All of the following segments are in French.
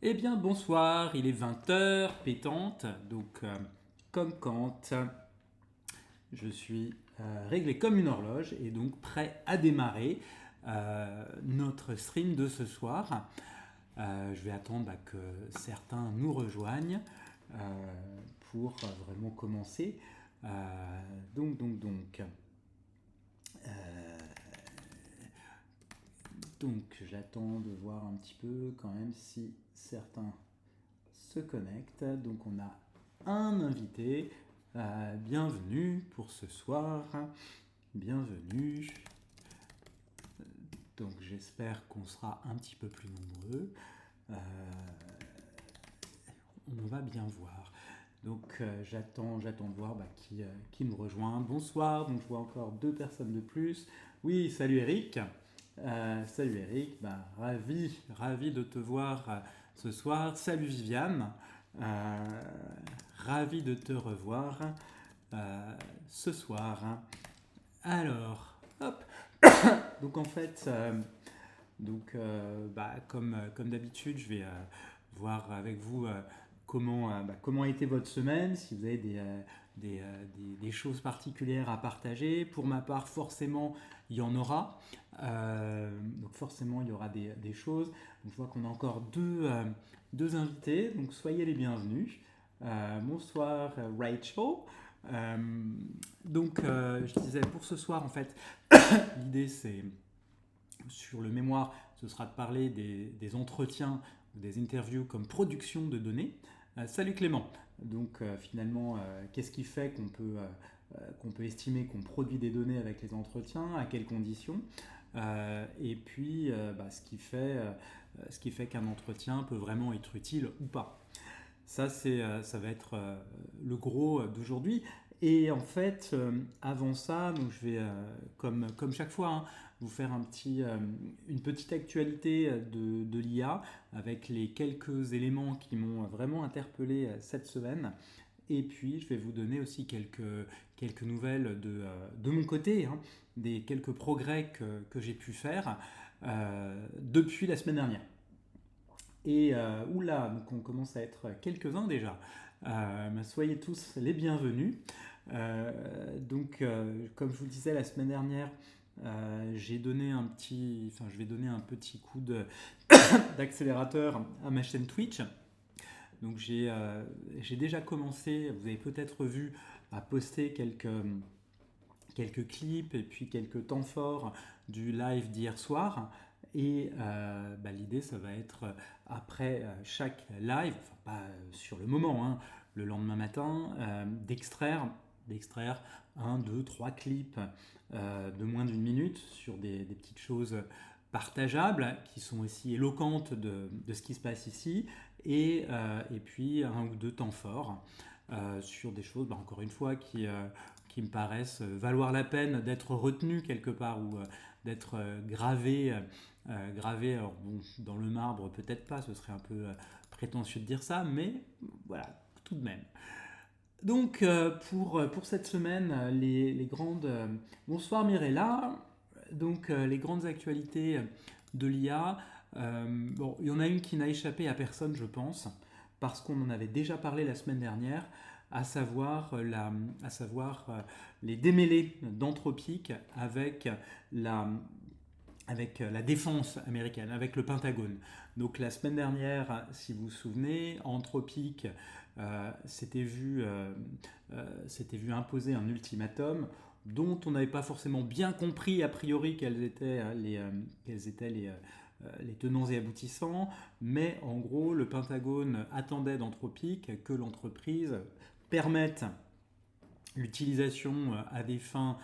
Eh bien, bonsoir, il est 20 h pétante, donc comme Kant, je suis réglé comme une horloge et donc prêt à démarrer notre stream de ce soir. Je vais attendre que certains nous rejoignent euh, pour vraiment commencer. Donc, euh, donc j'attends de voir un petit peu quand même si certains se connectent. Donc on a un invité. Bienvenue pour ce soir. Bienvenue. Donc j'espère qu'on sera un petit peu plus nombreux. Euh, on va bien voir. Donc j'attends de voir qui nous rejoint. Bonsoir, donc je vois encore deux personnes de plus. Oui, salut Eric. Salut Eric, ravi de te voir ce soir. Salut Viviane, Euh, ravi de te revoir ce soir. Alors, hop. Donc en fait, comme d'habitude, je vais voir avec vous comment a été votre semaine, si vous avez des choses particulières à partager. Pour ma part, forcément, il y en aura. Donc forcément, il y aura des choses. Donc, je vois qu'on a encore deux invités, donc soyez les bienvenus. Bonsoir Rachel. Euh, je disais pour ce soir, en fait, l'idée c'est sur le mémoire, ce sera de parler des entretiens ou des interviews comme production de données. Salut Clément. Donc finalement, qu'est-ce qui fait qu'on peut estimer qu'on produit des données avec les entretiens, à quelles conditions, et puis ce qui fait qu'un entretien peut vraiment être utile ou pas. Ça va être le gros d'aujourd'hui. Et en fait, avant ça, donc je vais, comme chaque fois, hein, vous faire une petite actualité de l'IA avec les quelques éléments qui m'ont vraiment interpellé cette semaine. Et puis, je vais vous donner aussi quelques nouvelles de mon côté, hein, des quelques progrès que j'ai pu faire depuis la semaine dernière. Et oula, donc on commence à être quelques-uns déjà. Soyez tous les bienvenus. Comme je vous le disais la semaine dernière, je vais donner un petit coup d'accélérateur à ma chaîne Twitch. Donc j'ai déjà commencé, vous avez peut-être vu, à poster quelques clips et puis quelques temps forts du live d'hier soir. Et l'idée, ça va être après chaque live, enfin pas sur le moment, hein, le lendemain matin, d'extraire un, deux, trois clips de moins d'une minute sur des petites choses partageables qui sont aussi éloquentes de ce qui se passe ici, et puis un ou deux temps forts sur des choses, encore une fois, qui me paraissent valoir la peine d'être retenues quelque part ou d'être gravées. Alors bon, dans le marbre, peut-être pas, ce serait un peu prétentieux de dire ça, mais voilà, tout de même. Donc, pour cette semaine, les grandes. Bonsoir Mirella. Donc, les grandes actualités de l'IA. Bon, il y en a une qui n'a échappé à personne, je pense, parce qu'on en avait déjà parlé la semaine dernière, à savoir, les démêlés d'Anthropic la, avec la défense américaine, avec le Pentagone. Donc la semaine dernière, si vous vous souvenez, Anthropic s'était vu imposer un ultimatum dont on n'avait pas forcément bien compris a priori quels étaient les tenants et aboutissants, mais en gros le Pentagone attendait d'Anthropic que l'entreprise permette l'utilisation à des fins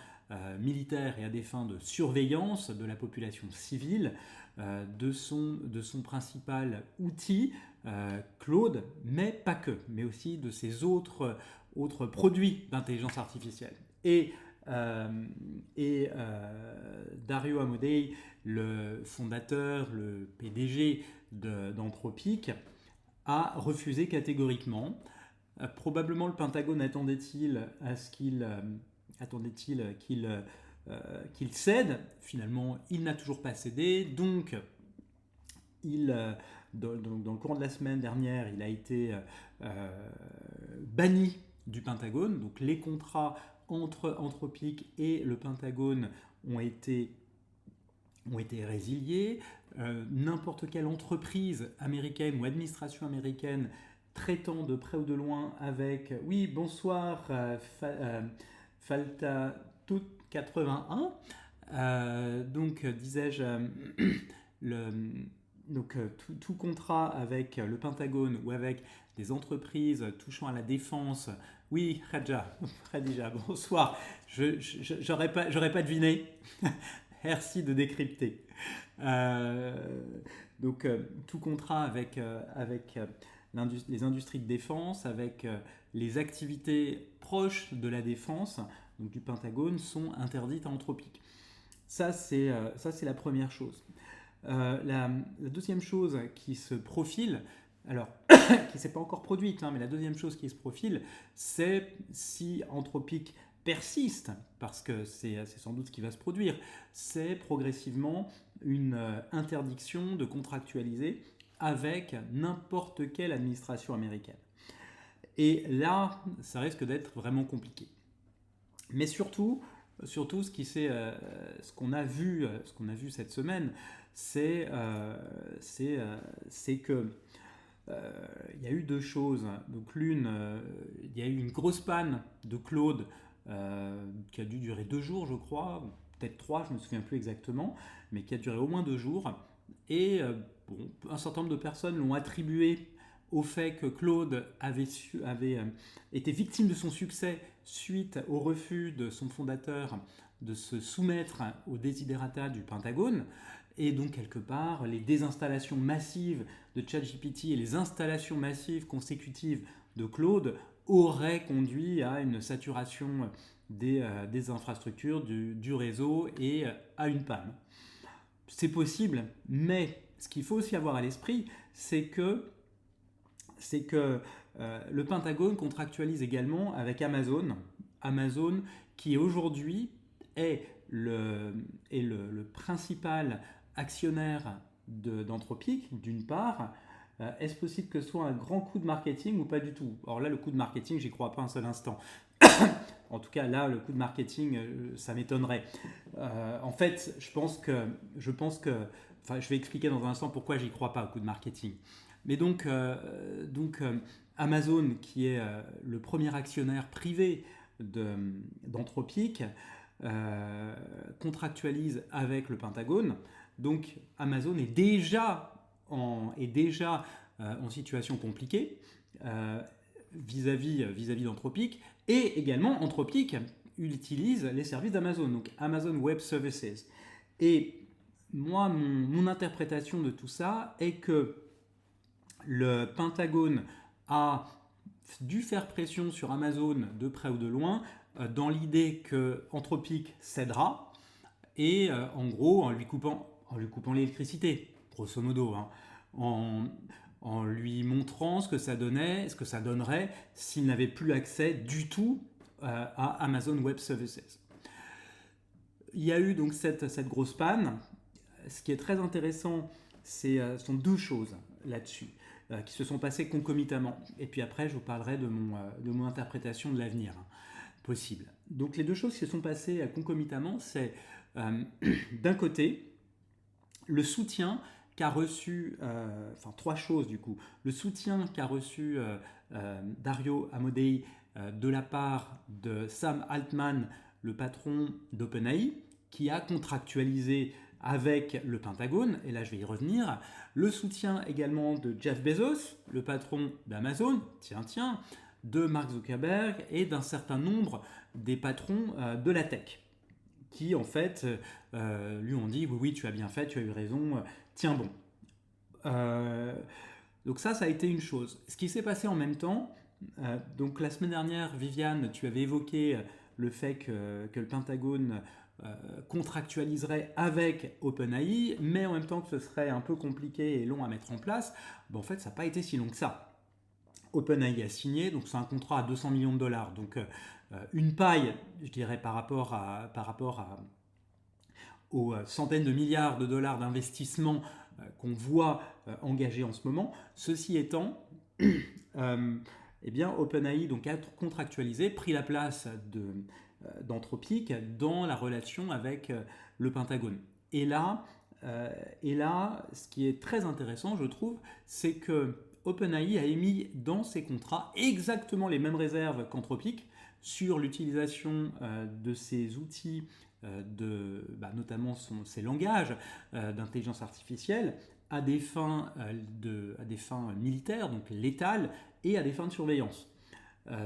militaires et à des fins de surveillance de la population civile de son principal outil, Claude, mais pas que, mais aussi de ses autres produits d'intelligence artificielle. Dario Amodei, le fondateur, le PDG d'Anthropic, a refusé catégoriquement. Probablement le Pentagone qu'il cède. Finalement, il n'a toujours pas cédé. Donc, il dans le courant de la semaine dernière, il a été banni du Pentagone. Donc les contrats entre Anthropic et le Pentagone ont été résiliés. N'importe quelle entreprise américaine ou administration américaine traitant de près ou de loin avec oui bonsoir Falta tout 81 donc disais-je tout contrat avec le Pentagone ou avec des entreprises touchant à la défense. Oui, Khadija, bonsoir. J'aurais pas deviné. Merci de décrypter. Tout contrat avec les industries de défense, avec les activités proches de la défense, donc du Pentagone, sont interdites à Anthropic. Ça, c'est la première chose. La deuxième chose qui se profile, alors qui ne s'est pas encore produite, mais la deuxième chose qui se profile, c'est si Anthropic persiste, parce que c'est sans doute ce qui va se produire, c'est progressivement une interdiction de contractualiser avec n'importe quelle administration américaine. Et là, ça risque d'être vraiment compliqué. Mais surtout ce qu'on a vu cette semaine, c'est que il y a eu deux choses. Donc l'une, il y a eu une grosse panne de Claude qui a dû durer 2 jours, je crois, peut-être 3, je ne me souviens plus exactement, mais qui a duré au moins 2 jours. Et un certain nombre de personnes l'ont attribué au fait que Claude avait été victime de son succès suite au refus de son fondateur de se soumettre aux desiderata du Pentagone. Et donc, quelque part, les désinstallations massives de ChatGPT et les installations massives consécutives de Claude auraient conduit à une saturation des infrastructures, du réseau et à une panne. C'est possible, mais ce qu'il faut aussi avoir à l'esprit, c'est que le Pentagone contractualise également avec Amazon. Amazon qui aujourd'hui est le principal actionnaire d'Anthropic, d'une part. Est-ce possible que ce soit un grand coup de marketing ou pas du tout? Alors là, le coup de marketing, j'y crois pas un seul instant. En tout cas, là, le coup de marketing, ça m'étonnerait. En fait, je pense que, enfin, je vais expliquer dans un instant pourquoi j'y crois pas au coup de marketing. Mais donc Amazon, qui est le premier actionnaire privé d'Anthropic, contractualise avec le Pentagone. Donc Amazon est déjà en situation compliquée vis-à-vis d'Anthropic, et également Anthropic utilise les services d'Amazon, donc Amazon Web Services. Et moi, mon interprétation de tout ça est que le Pentagone a dû faire pression sur Amazon de près ou de loin dans l'idée que Anthropic cédera et en gros en lui coupant l'électricité, grosso modo, en lui montrant ce que ça donnerait s'il n'avait plus accès du tout à Amazon Web Services. Il y a eu donc cette grosse panne. Ce qui est très intéressant, sont 2 choses là-dessus qui se sont passées concomitamment. Et puis après, je vous parlerai de mon interprétation de l'avenir possible. Donc les 2 choses qui se sont passées concomitamment, c'est d'un côté, le soutien qu'a reçu, 3 choses du coup, le soutien qu'a reçu Dario Amodei de la part de Sam Altman, le patron d'OpenAI, qui a contractualisé avec le Pentagone, et là je vais y revenir, le soutien également de Jeff Bezos, le patron d'Amazon, de Mark Zuckerberg et d'un certain nombre des patrons de la tech, qui en fait lui ont dit oui tu as bien fait, tu as eu raison, tiens bon. Donc ça a été une chose. Ce qui s'est passé en même temps, donc la semaine dernière, Viviane, tu avais évoqué le fait que le Pentagone contractualiserait avec OpenAI, mais en même temps que ce serait un peu compliqué et long à mettre en place. En fait, ça n'a pas été si long que ça. OpenAI a signé, donc c'est un contrat à 200 millions de dollars, donc une paille, je dirais, par rapport aux centaines de milliards de dollars d'investissement qu'on voit engagés en ce moment. Ceci étant, eh bien, OpenAI donc, a contractualisé, pris la place d'Anthropic dans la relation avec le Pentagone. Et là, ce qui est très intéressant, je trouve, c'est que OpenAI a émis dans ses contrats exactement les mêmes réserves qu'Anthropic sur l'utilisation de ces outils, notamment ces langages d'intelligence artificielle, à des fins militaires, donc létales, et à des fins de surveillance.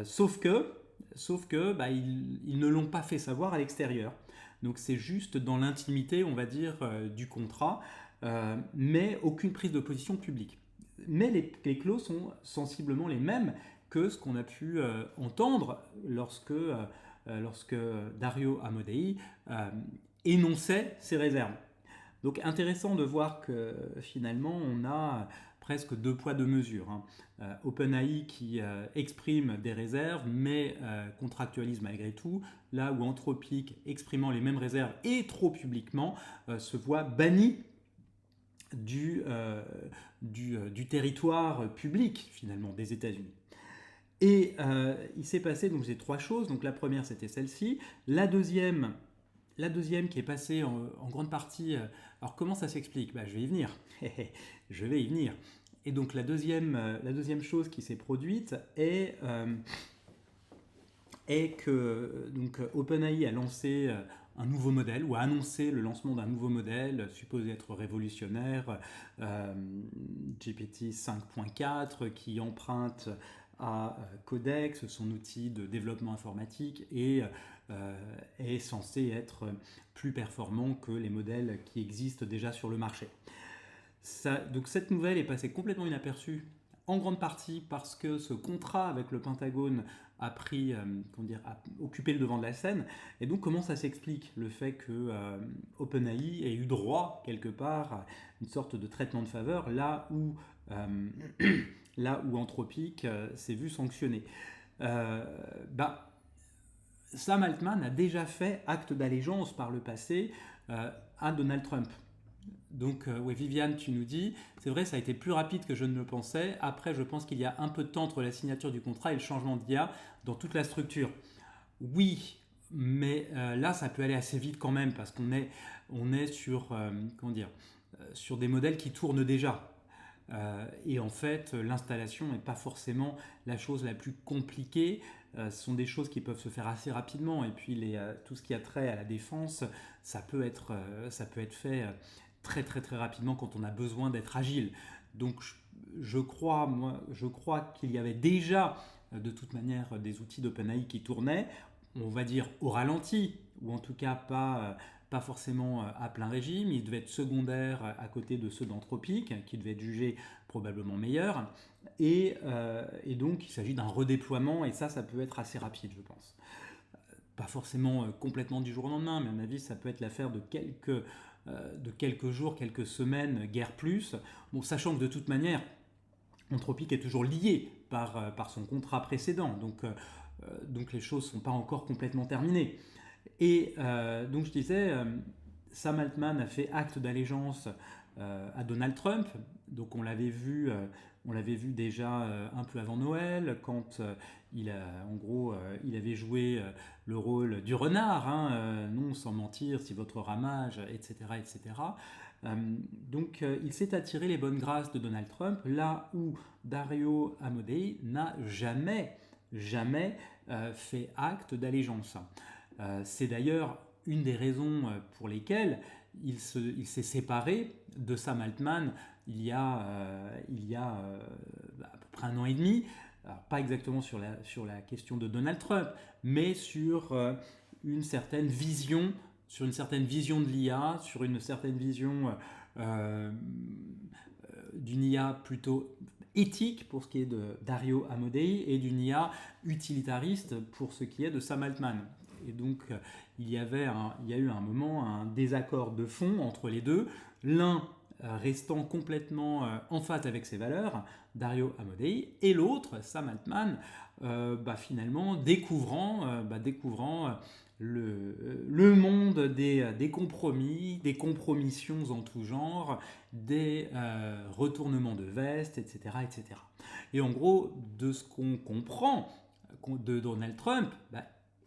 Sauf que ils ne l'ont pas fait savoir à l'extérieur. Donc c'est juste dans l'intimité, on va dire, du contrat, mais aucune prise de position publique. Mais les clauses sont sensiblement les mêmes que ce qu'on a pu entendre lorsque Dario Amodei énonçait ses réserves. Donc intéressant de voir que finalement on a presque deux poids deux mesures. OpenAI qui exprime des réserves mais contractualise malgré tout, là où Anthropic, exprimant les mêmes réserves et trop publiquement, se voit banni du territoire public finalement des États-Unis. Et il s'est passé donc ces trois choses. Donc la première c'était celle-ci, la deuxième qui est passée en grande partie. Alors comment ça s'explique ? Je vais y venir. Je vais y venir. Et donc la deuxième chose qui s'est produite est que donc, OpenAI a lancé un nouveau modèle, ou a annoncé le lancement d'un nouveau modèle supposé être révolutionnaire, GPT 5.4, qui emprunte à Codex, son outil de développement informatique, et est censé être plus performant que les modèles qui existent déjà sur le marché. Donc cette nouvelle est passée complètement inaperçue, en grande partie parce que ce contrat avec le Pentagone a occupé le devant de la scène. Et donc comment ça s'explique le fait que OpenAI ait eu droit quelque part à une sorte de traitement de faveur là où Anthropic s'est vu sanctionné. Sam Altman a déjà fait acte d'allégeance par le passé à Donald Trump. Donc, Viviane, tu nous dis, c'est vrai, ça a été plus rapide que je ne le pensais. Après, je pense qu'il y a un peu de temps entre la signature du contrat et le changement d'IA dans toute la structure. Oui, mais là, ça peut aller assez vite quand même, parce qu'on est sur, sur des modèles qui tournent déjà. Et en fait, l'installation n'est pas forcément la chose la plus compliquée. Ce sont des choses qui peuvent se faire assez rapidement. Et puis, tout ce qui a trait à la défense, ça peut être fait très très très rapidement quand on a besoin d'être agile. Donc je crois qu'il y avait déjà de toute manière des outils d'OpenAI qui tournaient, on va dire au ralenti, ou en tout cas pas forcément à plein régime. Ils devaient être secondaires à côté de ceux d'Anthropic, qui devaient être jugés probablement meilleurs. Et donc il s'agit d'un redéploiement, et ça peut être assez rapide, je pense. Pas forcément complètement du jour au lendemain, mais à mon avis ça peut être l'affaire de quelques jours, quelques semaines, guère plus. Bon, sachant que de toute manière, Anthropic est toujours lié par son contrat précédent, donc les choses ne sont pas encore complètement terminées. Et donc je disais, Sam Altman a fait acte d'allégeance à Donald Trump, donc on l'avait vu déjà un peu avant Noël, quand il avait joué le rôle du renard, non sans mentir, si votre ramage, etc. etc. Donc il s'est attiré les bonnes grâces de Donald Trump, là où Dario Amodei n'a jamais fait acte d'allégeance. C'est d'ailleurs une des raisons pour lesquelles il s'est séparé de Sam Altman il y a à peu près 1 an et demi. Alors, pas exactement sur la question de Donald Trump, mais sur une certaine vision de l'IA, sur une certaine vision d'une IA plutôt éthique pour ce qui est de Dario Amodei et d'une IA utilitariste pour ce qui est de Sam Altman. Et donc il y a eu un moment un désaccord de fond entre les deux, l'un restant complètement en phase avec ses valeurs, Dario Amodei, et l'autre, Sam Altman, finalement découvrant le monde des compromis, des compromissions en tout genre, des retournements de veste, etc., etc. Et en gros, de ce qu'on comprend de Donald Trump,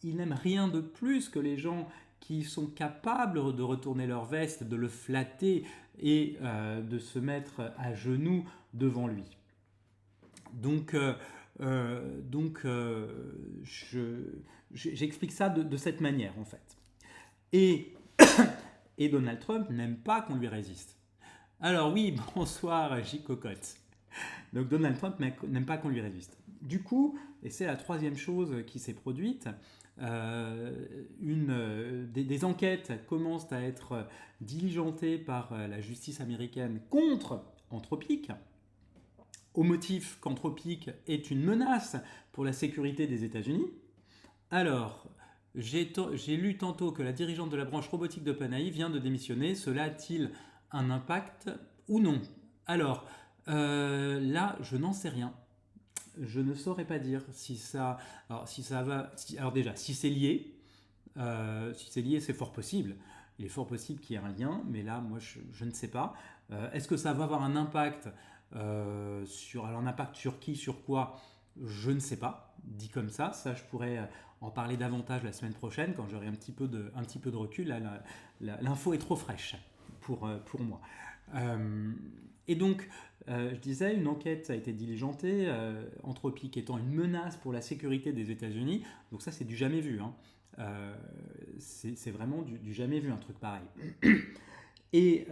il n'aime rien de plus que les gens qui sont capables de retourner leur veste, de le flatter et de se mettre à genoux devant lui. Donc j'explique ça de cette manière en fait. Et Donald Trump n'aime pas qu'on lui résiste. Alors oui, bonsoir J. Cocotte. Donc Donald Trump n'aime pas qu'on lui résiste. Du coup, et c'est la troisième chose qui s'est produite, des enquêtes commencent à être diligentées par la justice américaine contre Anthropic, au motif qu'Anthropic est une menace pour la sécurité des États-Unis. Alors, j'ai lu tantôt que la dirigeante de la branche robotique d'OpenAI vient de démissionner. Cela a-t-il un impact ou non? Alors, là, je n'en sais rien. Je ne saurais pas dire si ça va. Alors déjà, si c'est lié, c'est fort possible. Il est fort possible qu'il y ait un lien, mais là, moi, je ne sais pas. Est-ce que ça va avoir un impact alors un impact sur qui, sur quoi? Je ne sais pas. Dit comme ça, je pourrais en parler davantage la semaine prochaine quand j'aurai un petit peu de recul. Là, l'info est trop fraîche pour moi. Et donc, je disais, une enquête a été diligentée, Anthropic étant une menace pour la sécurité des États-Unis. Donc ça, c'est du jamais vu. Hein. C'est vraiment du jamais vu, un truc pareil. Et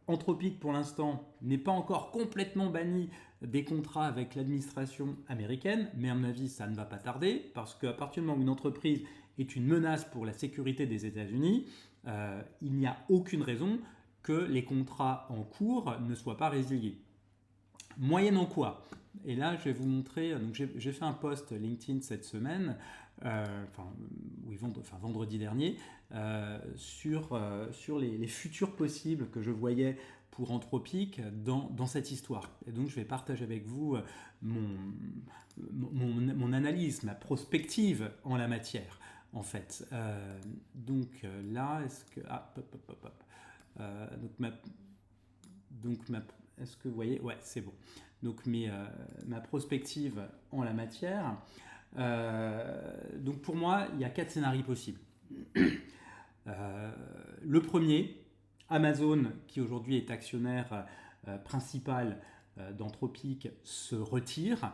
Anthropic, pour l'instant, n'est pas encore complètement banni des contrats avec l'administration américaine, mais à mon avis, ça ne va pas tarder, parce qu'à partir du moment où une entreprise est une menace pour la sécurité des États-Unis, il n'y a aucune raison que les contrats en cours ne soient pas résiliés. Moyennant quoi? Et là, je vais vous montrer, donc j'ai fait un post LinkedIn cette semaine, vendredi dernier, sur les futurs possibles que je voyais pour Anthropic dans cette histoire. Et donc, je vais partager avec vous mon analyse, ma prospective en la matière, en fait. Là, est-ce que... Ah, est-ce que vous voyez? Ouais, c'est bon. Donc ma prospective en la matière. Donc pour moi, il y a 4 scénarios possibles. Le premier, Amazon, qui aujourd'hui est actionnaire principal d'Anthropic, se retire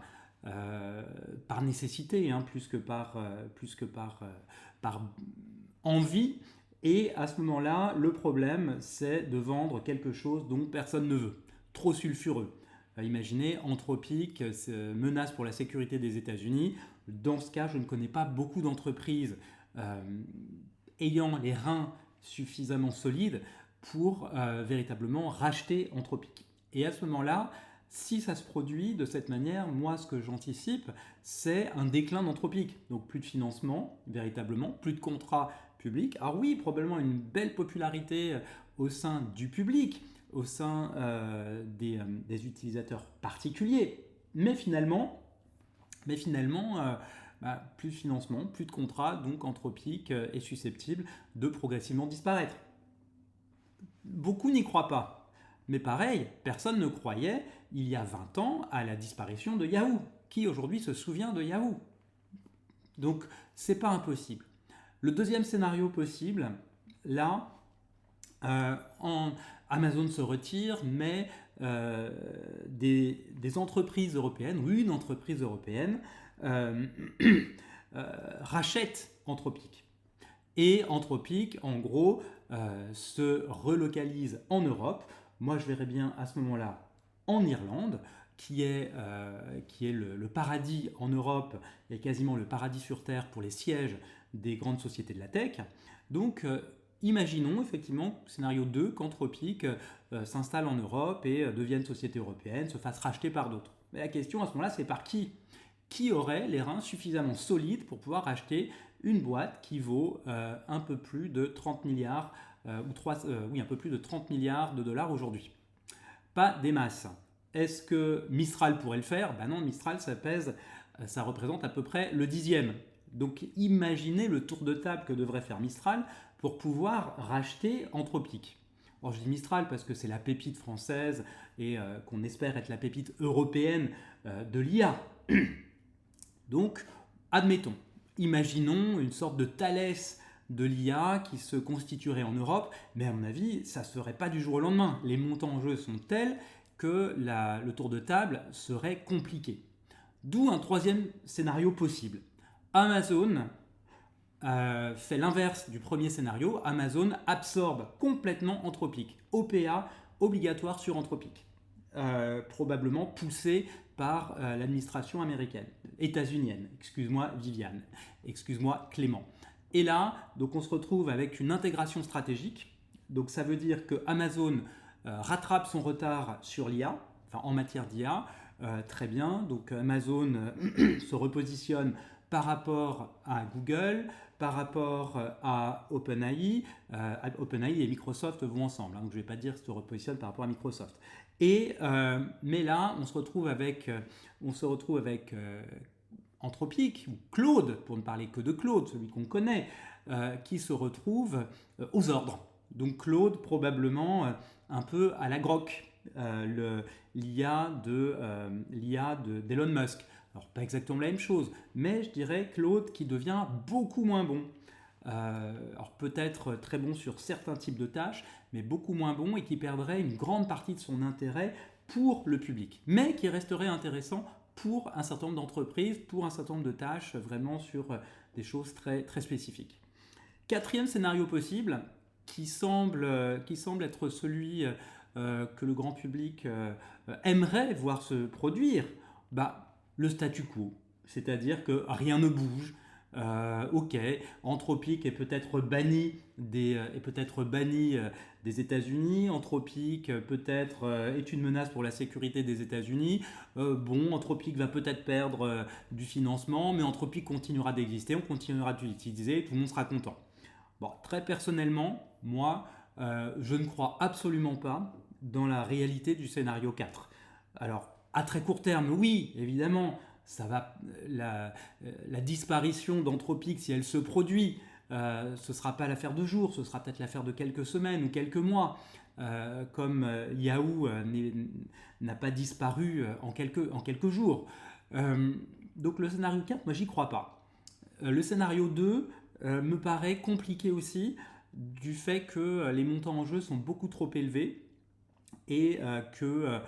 par nécessité, hein, plus que par envie. Et à ce moment-là, le problème, c'est de vendre quelque chose dont personne ne veut. Trop sulfureux. Imaginez, Anthropic, menace pour la sécurité des États-Unis. Dans ce cas, je ne connais pas beaucoup d'entreprises ayant les reins suffisamment solides pour véritablement racheter Anthropic. Et à ce moment-là, si ça se produit de cette manière, moi, ce que j'anticipe, c'est un déclin d'Anthropic. Donc plus de financement, véritablement, plus de contrats publics. Alors oui, probablement une belle popularité au sein du public, au sein des utilisateurs particuliers. Mais finalement, plus de financement, plus de contrats, donc Anthropic est susceptible de progressivement disparaître. Beaucoup n'y croient pas. Mais pareil, personne ne croyait, il y a 20 ans, à la disparition de Yahoo. Qui aujourd'hui se souvient de Yahoo? Donc, c'est pas impossible. Le deuxième scénario possible, là, Amazon se retire, mais des entreprises européennes, ou une entreprise européenne, rachète Anthropic. Et Anthropic, en gros, se relocalise en Europe. Moi, je verrais bien à ce moment-là en Irlande, qui est le paradis en Europe, et quasiment le paradis sur Terre pour les sièges des grandes sociétés de la tech. Donc, imaginons effectivement, scénario 2, qu'Anthropic s'installe en Europe et devienne société européenne, se fasse racheter par d'autres. Mais la question à ce moment-là, c'est par qui? Qui aurait les reins suffisamment solides pour pouvoir acheter une boîte qui vaut un peu plus de 30 milliards, un peu plus de 30 milliards de dollars aujourd'hui? Pas des masses. Est-ce que Mistral pourrait le faire? Ben non, Mistral, ça représente à peu près le 10e Donc imaginez le tour de table que devrait faire Mistral pour pouvoir racheter Anthropic. Alors je dis Mistral parce que c'est la pépite française et qu'on espère être la pépite européenne de l'IA. Donc admettons, imaginons une sorte de Thalès de l'IA qui se constituerait en Europe, mais à mon avis, ça ne se ferait pas du jour au lendemain. Les montants en jeu sont tels que le tour de table serait compliqué. D'où un troisième scénario possible. Amazon fait l'inverse du premier scénario. Amazon absorbe complètement Anthropic. OPA obligatoire sur Anthropic. Probablement poussé par l'administration américaine, états-unienne. Excuse-moi Viviane, excuse-moi Clément. Et là, donc on se retrouve avec une intégration stratégique. Donc ça veut dire que Amazon rattrape son retard sur l'IA, enfin en matière d'IA. Très bien, donc Amazon se repositionne par rapport à Google, par rapport à OpenAI. OpenAI et Microsoft vont ensemble, hein, donc je ne vais pas dire se repositionne par rapport à Microsoft. Mais là, on se retrouve avec Anthropic, ou Claude, pour ne parler que de Claude, celui qu'on connaît, qui se retrouve aux ordres. Donc Claude, probablement un peu à la Grok, l'IA d'Elon Musk. Alors pas exactement la même chose, mais je dirais Claude qui devient beaucoup moins bon. Alors peut-être très bon sur certains types de tâches, mais beaucoup moins bon et qui perdrait une grande partie de son intérêt pour le public, mais qui resterait intéressant pour un certain nombre d'entreprises, pour un certain nombre de tâches, vraiment sur des choses très, très spécifiques. Quatrième scénario possible, qui semble être celui que le grand public aimerait voir se produire, le statu quo, c'est-à-dire que rien ne bouge. Ok, Anthropic est peut-être banni des États-Unis. Anthropic peut-être est une menace pour la sécurité des États-Unis. Anthropic va peut-être perdre du financement, mais Anthropic continuera d'exister, on continuera d'utiliser, tout le monde sera content. Bon, très personnellement, moi, je ne crois absolument pas dans la réalité du scénario 4. Alors, à très court terme, oui, évidemment, la disparition d'Anthropic, si elle se produit, ce ne sera pas l'affaire de jours, ce sera peut-être l'affaire de quelques semaines ou quelques mois, comme Yahoo n'a pas disparu en quelques jours. Donc le scénario 4, moi j'y crois pas. Le scénario 2 me paraît compliqué aussi, du fait que les montants en jeu sont beaucoup trop élevés et que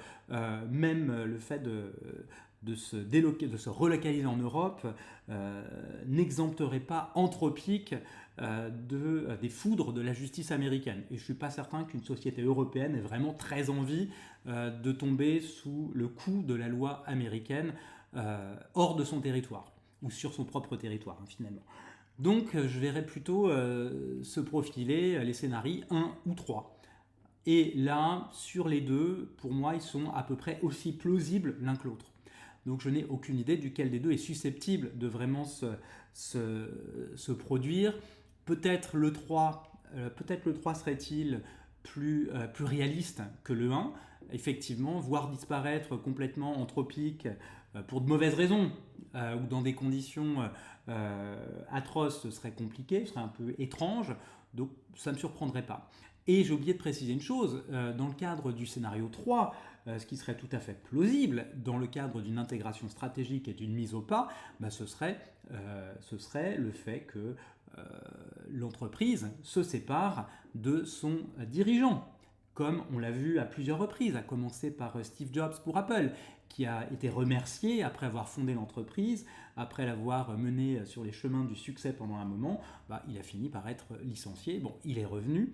même le fait de se relocaliser en Europe n'exempterait pas Anthropic des foudres de la justice américaine. Et je ne suis pas certain qu'une société européenne ait vraiment très envie de tomber sous le coup de la loi américaine hors de son territoire, ou sur son propre territoire, hein, finalement. Donc je verrais plutôt se profiler les scénarios 1 ou 3. Et là, sur les deux, pour moi, ils sont à peu près aussi plausibles l'un que l'autre. Donc je n'ai aucune idée duquel des deux est susceptible de vraiment se produire. Peut-être le 3 serait-il plus réaliste que le 1, effectivement, voir disparaître complètement Anthropic pour de mauvaises raisons, ou dans des conditions atroces, ce serait compliqué, ce serait un peu étrange, donc ça ne me surprendrait pas. Et j'ai oublié de préciser une chose, dans le cadre du scénario 3, ce qui serait tout à fait plausible, dans le cadre d'une intégration stratégique et d'une mise au pas, ce serait le fait que l'entreprise se sépare de son dirigeant, comme on l'a vu à plusieurs reprises, à commencer par Steve Jobs pour Apple, qui a été remercié après avoir fondé l'entreprise, après l'avoir menée sur les chemins du succès pendant un moment, il a fini par être licencié. Bon, il est revenu.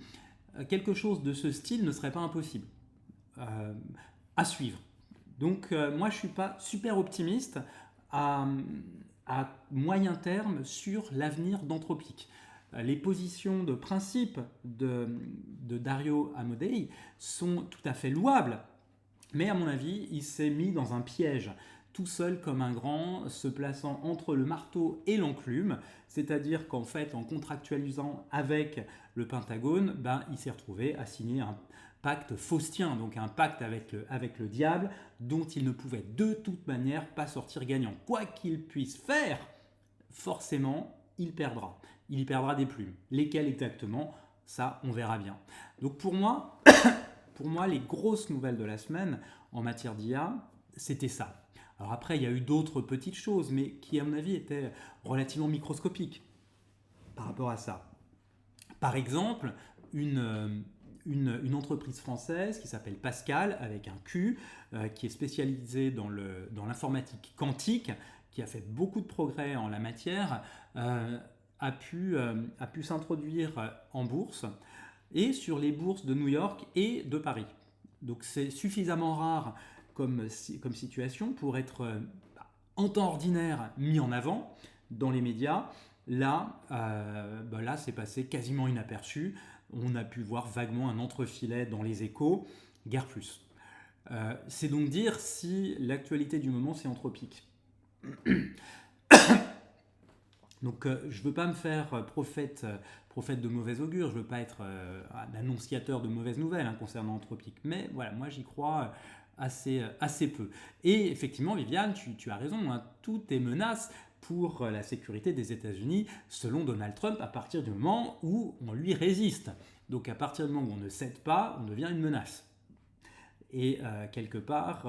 Quelque chose de ce style ne serait pas impossible à suivre. Donc moi je ne suis pas super optimiste à moyen terme sur l'avenir d'Anthropic. Les positions de principe de Dario Amodei sont tout à fait louables, mais à mon avis il s'est mis dans un piège, tout seul comme un grand, se plaçant entre le marteau et l'enclume, c'est-à-dire qu'en fait, en contractualisant avec le Pentagone, il s'est retrouvé à signer un pacte faustien, donc un pacte avec le diable, dont il ne pouvait de toute manière pas sortir gagnant. Quoi qu'il puisse faire, forcément, il perdra. Il y perdra des plumes. Lesquelles exactement, ça, on verra bien. Donc pour moi, les grosses nouvelles de la semaine en matière d'IA, c'était ça. Alors après, il y a eu d'autres petites choses, mais qui, à mon avis, étaient relativement microscopiques par rapport à ça. Par exemple, une entreprise française qui s'appelle Pascal, avec un Q, qui est spécialisée dans l'informatique quantique, qui a fait beaucoup de progrès en la matière, a pu s'introduire en bourse et sur les bourses de New York et de Paris. Donc c'est suffisamment rare comme situation pour être en temps ordinaire mis en avant dans les médias. Là, c'est passé quasiment inaperçu. On a pu voir vaguement un entrefilet dans les échos, guère plus. C'est donc dire si l'actualité du moment c'est anthropique. Donc je ne veux pas me faire prophète de mauvais augure, je ne veux pas être un annonciateur de mauvaises nouvelles concernant Anthropique, mais voilà, moi j'y crois assez peu. Et effectivement, Viviane, tu as raison, tout est menace pour la sécurité des États-Unis, selon Donald Trump, à partir du moment où on lui résiste. Donc à partir du moment où on ne cède pas, on devient une menace. Et quelque part,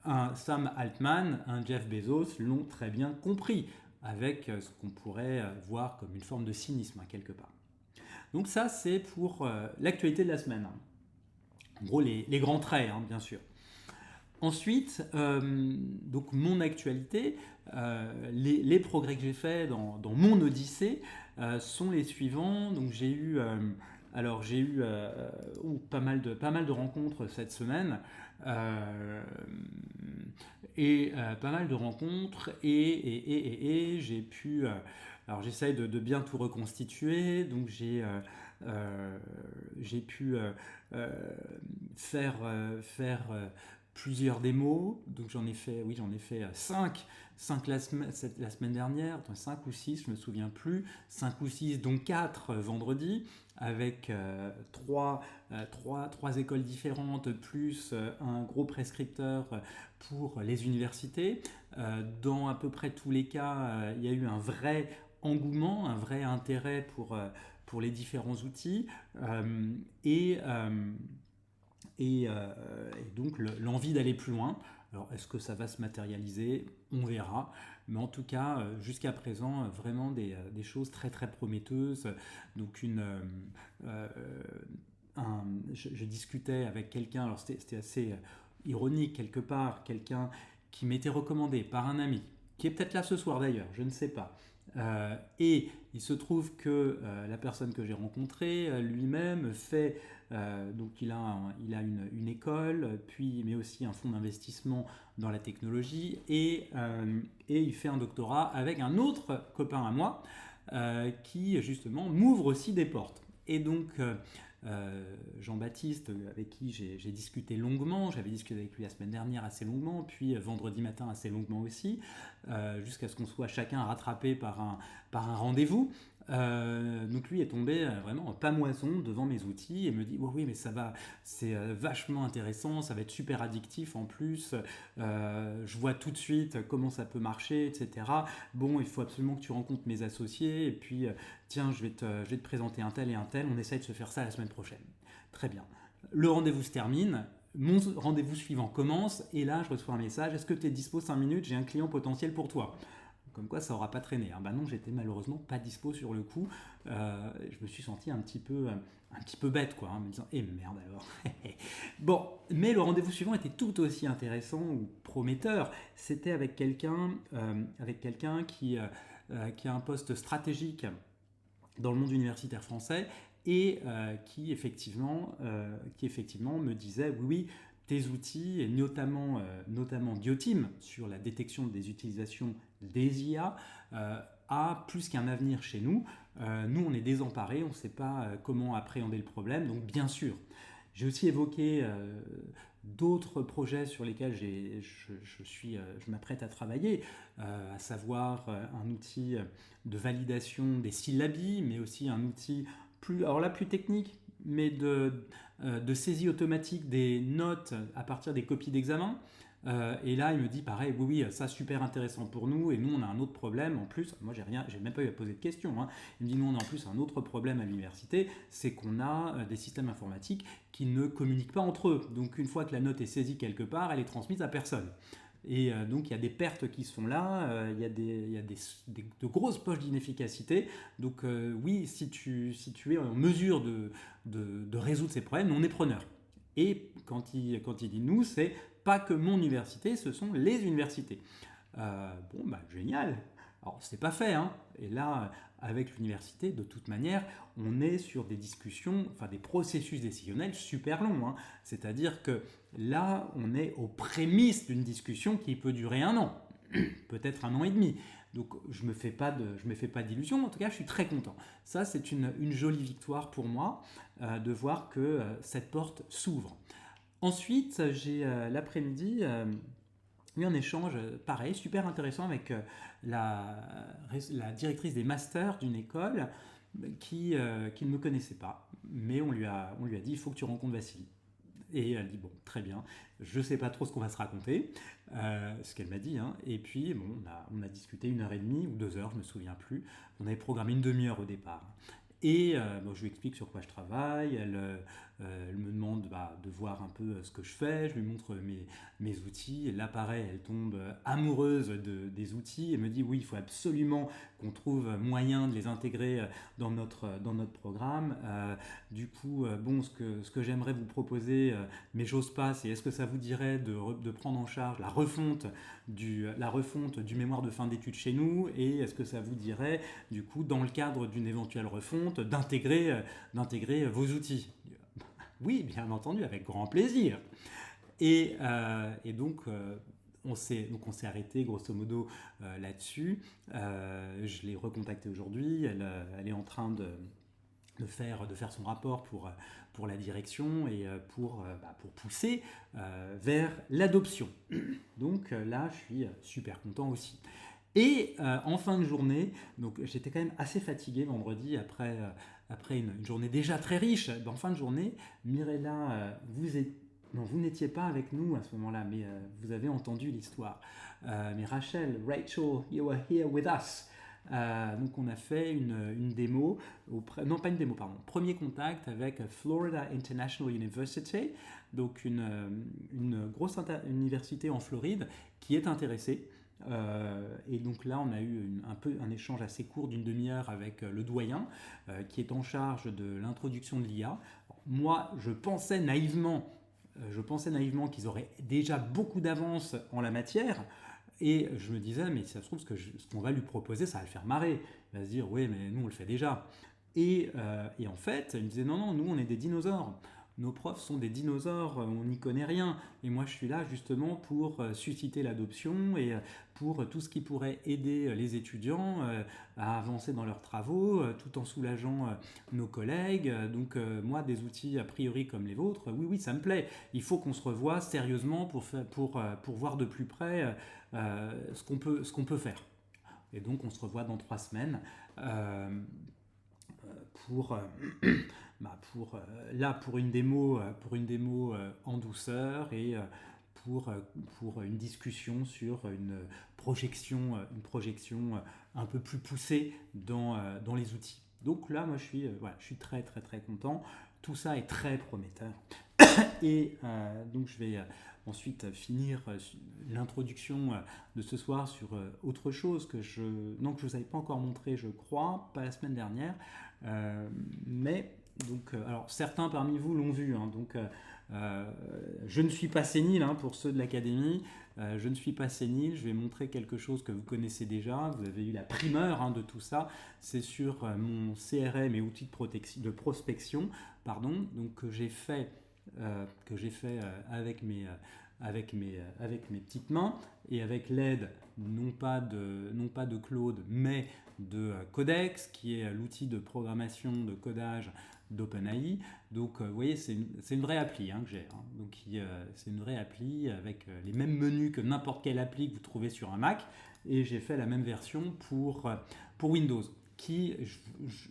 un Sam Altman, un Jeff Bezos l'ont très bien compris, avec ce qu'on pourrait voir comme une forme de cynisme, quelque part. Donc ça, c'est pour l'actualité de la semaine. En gros, les grands traits, bien sûr. Ensuite, donc mon actualité, les progrès que j'ai faits dans mon odyssée sont les suivants. Donc j'ai eu pas mal de rencontres cette semaine. Pas mal de rencontres et j'ai pu alors j'essaye de bien tout reconstituer, donc j'ai pu faire plusieurs démos, donc j'en ai fait 5 la semaine dernière, 5 ou 6, je me souviens plus, 5 ou 6, dont 4 vendredi, avec 3 écoles différentes, plus un gros prescripteur pour les universités. Dans à peu près tous les cas, il y a eu un vrai engouement, un vrai intérêt pour les différents outils, et donc l'envie d'aller plus loin. Alors est-ce que ça va se matérialiser? On verra. Mais en tout cas, jusqu'à présent, vraiment des choses très très prometteuses. Donc je discutais avec quelqu'un, alors c'était assez ironique quelque part, quelqu'un qui m'était recommandé par un ami, qui est peut-être là ce soir d'ailleurs, je ne sais pas. Et il se trouve que la personne que j'ai rencontrée lui-même fait donc il a une école, mais aussi un fonds d'investissement dans la technologie, et il fait un doctorat avec un autre copain à moi qui justement m'ouvre aussi des portes. Et donc Jean-Baptiste, avec qui j'ai discuté longuement, j'avais discuté avec lui la semaine dernière assez longuement, puis vendredi matin assez longuement aussi, jusqu'à ce qu'on soit chacun rattrapé par un rendez-vous. Donc lui est tombé vraiment en pamoison devant mes outils et me dit oui mais ça va, c'est vachement intéressant, ça va être super addictif en plus, je vois tout de suite comment ça peut marcher, etc. Bon, il faut absolument que tu rencontres mes associés et puis tiens, je vais te présenter un tel et un tel, on essaye de se faire ça la semaine prochaine. Très bien. Le rendez-vous se termine, mon rendez-vous suivant commence et là je reçois un message: est-ce que tu es dispo 5 minutes, j'ai un client potentiel pour toi. Comme quoi ça n'aura pas traîné. Bah non, j'étais malheureusement pas dispo sur le coup. Je me suis senti un petit peu bête, quoi, en me disant merde alors. Bon, mais le rendez-vous suivant était tout aussi intéressant ou prometteur. C'était avec quelqu'un qui a un poste stratégique dans le monde universitaire français et qui effectivement me disait oui, tes outils, et notamment Bioteam sur la détection des utilisations des IA, a plus qu'un avenir chez nous. Nous, on est désemparés, on ne sait pas comment appréhender le problème, donc bien sûr. J'ai aussi évoqué d'autres projets sur lesquels je m'apprête à travailler, à savoir un outil de validation des syllabies, mais aussi un outil plus technique, mais de saisie automatique des notes à partir des copies d'examen. Et là, il me dit pareil, oui, ça super intéressant pour nous. Et nous, on a un autre problème en plus. Moi, j'ai même pas eu à poser de questions, hein. Il me dit, nous, on a en plus un autre problème à l'université, c'est qu'on a des systèmes informatiques qui ne communiquent pas entre eux. Donc, une fois que la note est saisie quelque part, elle est transmise à personne. Et donc il y a des pertes qui sont là, il y a de grosses poches d'inefficacité. Donc oui, si tu es en mesure de résoudre ces problèmes, on est preneur. Et quand il dit nous, c'est pas que mon université, ce sont les universités. Bon, bah génial. Alors, c'est pas fait, hein. Et là, avec l'université, de toute manière, on est sur des discussions, enfin des processus décisionnels super longs, hein. C'est-à-dire que là, on est aux prémices d'une discussion qui peut durer 1 an, peut-être 1 an et demi. Donc, je me fais pas d'illusions. En tout cas, je suis très content. Ça, c'est une jolie victoire pour moi de voir que cette porte s'ouvre. Ensuite, j'ai l'après-midi eu un échange pareil, super intéressant avec la directrice des masters d'une école qui ne me connaissait pas. Mais on lui a dit, il faut que tu rencontres Vassili. Et elle dit, bon, très bien, je ne sais pas trop ce qu'on va se raconter, ce qu'elle m'a dit, hein. Et puis, bon, on a discuté 1 heure et demie ou 2 heures, je ne me souviens plus. On avait programmé une demi-heure au départ. Et bon, je lui explique sur quoi je travaille, elle me demande de voir un peu ce que je fais, je lui montre mes outils, et là pareil, elle tombe amoureuse des outils, et me dit oui, il faut absolument qu'on trouve moyen de les intégrer dans notre programme. Du coup, bon, ce que j'aimerais vous proposer, mais j'ose pas, c'est est-ce que ça vous dirait de prendre en charge la refonte du mémoire de fin d'études chez nous, et est-ce que ça vous dirait, du coup, dans le cadre d'une éventuelle refonte, d'intégrer vos outils. Oui, bien entendu, avec grand plaisir. Et donc, on s'est arrêté grosso modo là-dessus. Je l'ai recontactée aujourd'hui. Elle est en train de faire son rapport pour la direction et pour pousser vers l'adoption. Donc là, je suis super content aussi. Et en fin de journée, donc j'étais quand même assez fatigué vendredi après une journée déjà très riche. En fin de journée, Mirella, vous n'étiez pas avec nous à ce moment-là, mais vous avez entendu l'histoire. Mais Rachel, you were here with us. Donc on a fait une démo, non pas une démo, pardon, premier contact avec Florida International University, donc une grosse université en Floride qui est intéressée. Et donc là, on a eu un échange assez court d'une demi-heure avec le doyen qui est en charge de l'introduction de l'IA. Moi, je pensais naïvement qu'ils auraient déjà beaucoup d'avance en la matière. Et je me disais, mais si ça se trouve, ce qu'on va lui proposer, ça va le faire marrer. Il va se dire, oui, mais nous, on le fait déjà. Et en fait, il me disait, non, nous, on est des dinosaures. Nos profs sont des dinosaures, on n'y connaît rien. Et moi, je suis là justement pour susciter l'adoption et pour tout ce qui pourrait aider les étudiants à avancer dans leurs travaux, tout en soulageant nos collègues. Donc moi, des outils a priori comme les vôtres, oui, ça me plaît. Il faut qu'on se revoie sérieusement pour voir de plus près ce qu'on peut faire. Et donc, on se revoit dans 3 semaines pour une démo en douceur et pour une discussion sur une projection un peu plus poussée dans les outils. Donc là, moi, je suis très très très content. Tout ça est très prometteur. Et donc je vais ensuite finir l'introduction de ce soir sur autre chose que je vous avais pas encore montré, je crois, pas la semaine dernière, mais donc alors certains parmi vous l'ont vu, hein, donc je ne suis pas sénile, hein, pour ceux de l'académie, je ne suis pas sénile, je vais montrer quelque chose que vous connaissez déjà, vous avez eu la primeur, hein, de tout ça, c'est sur mon CRM et outil de prospection, donc que j'ai fait avec mes petites mains et avec l'aide non pas de Claude mais de Codex qui est l'outil de programmation de codage d'OpenAI. Donc vous voyez, c'est une vraie appli, hein, que j'ai, hein. Donc c'est une vraie appli avec les mêmes menus que n'importe quelle appli que vous trouvez sur un Mac, et j'ai fait la même version pour Windows qui,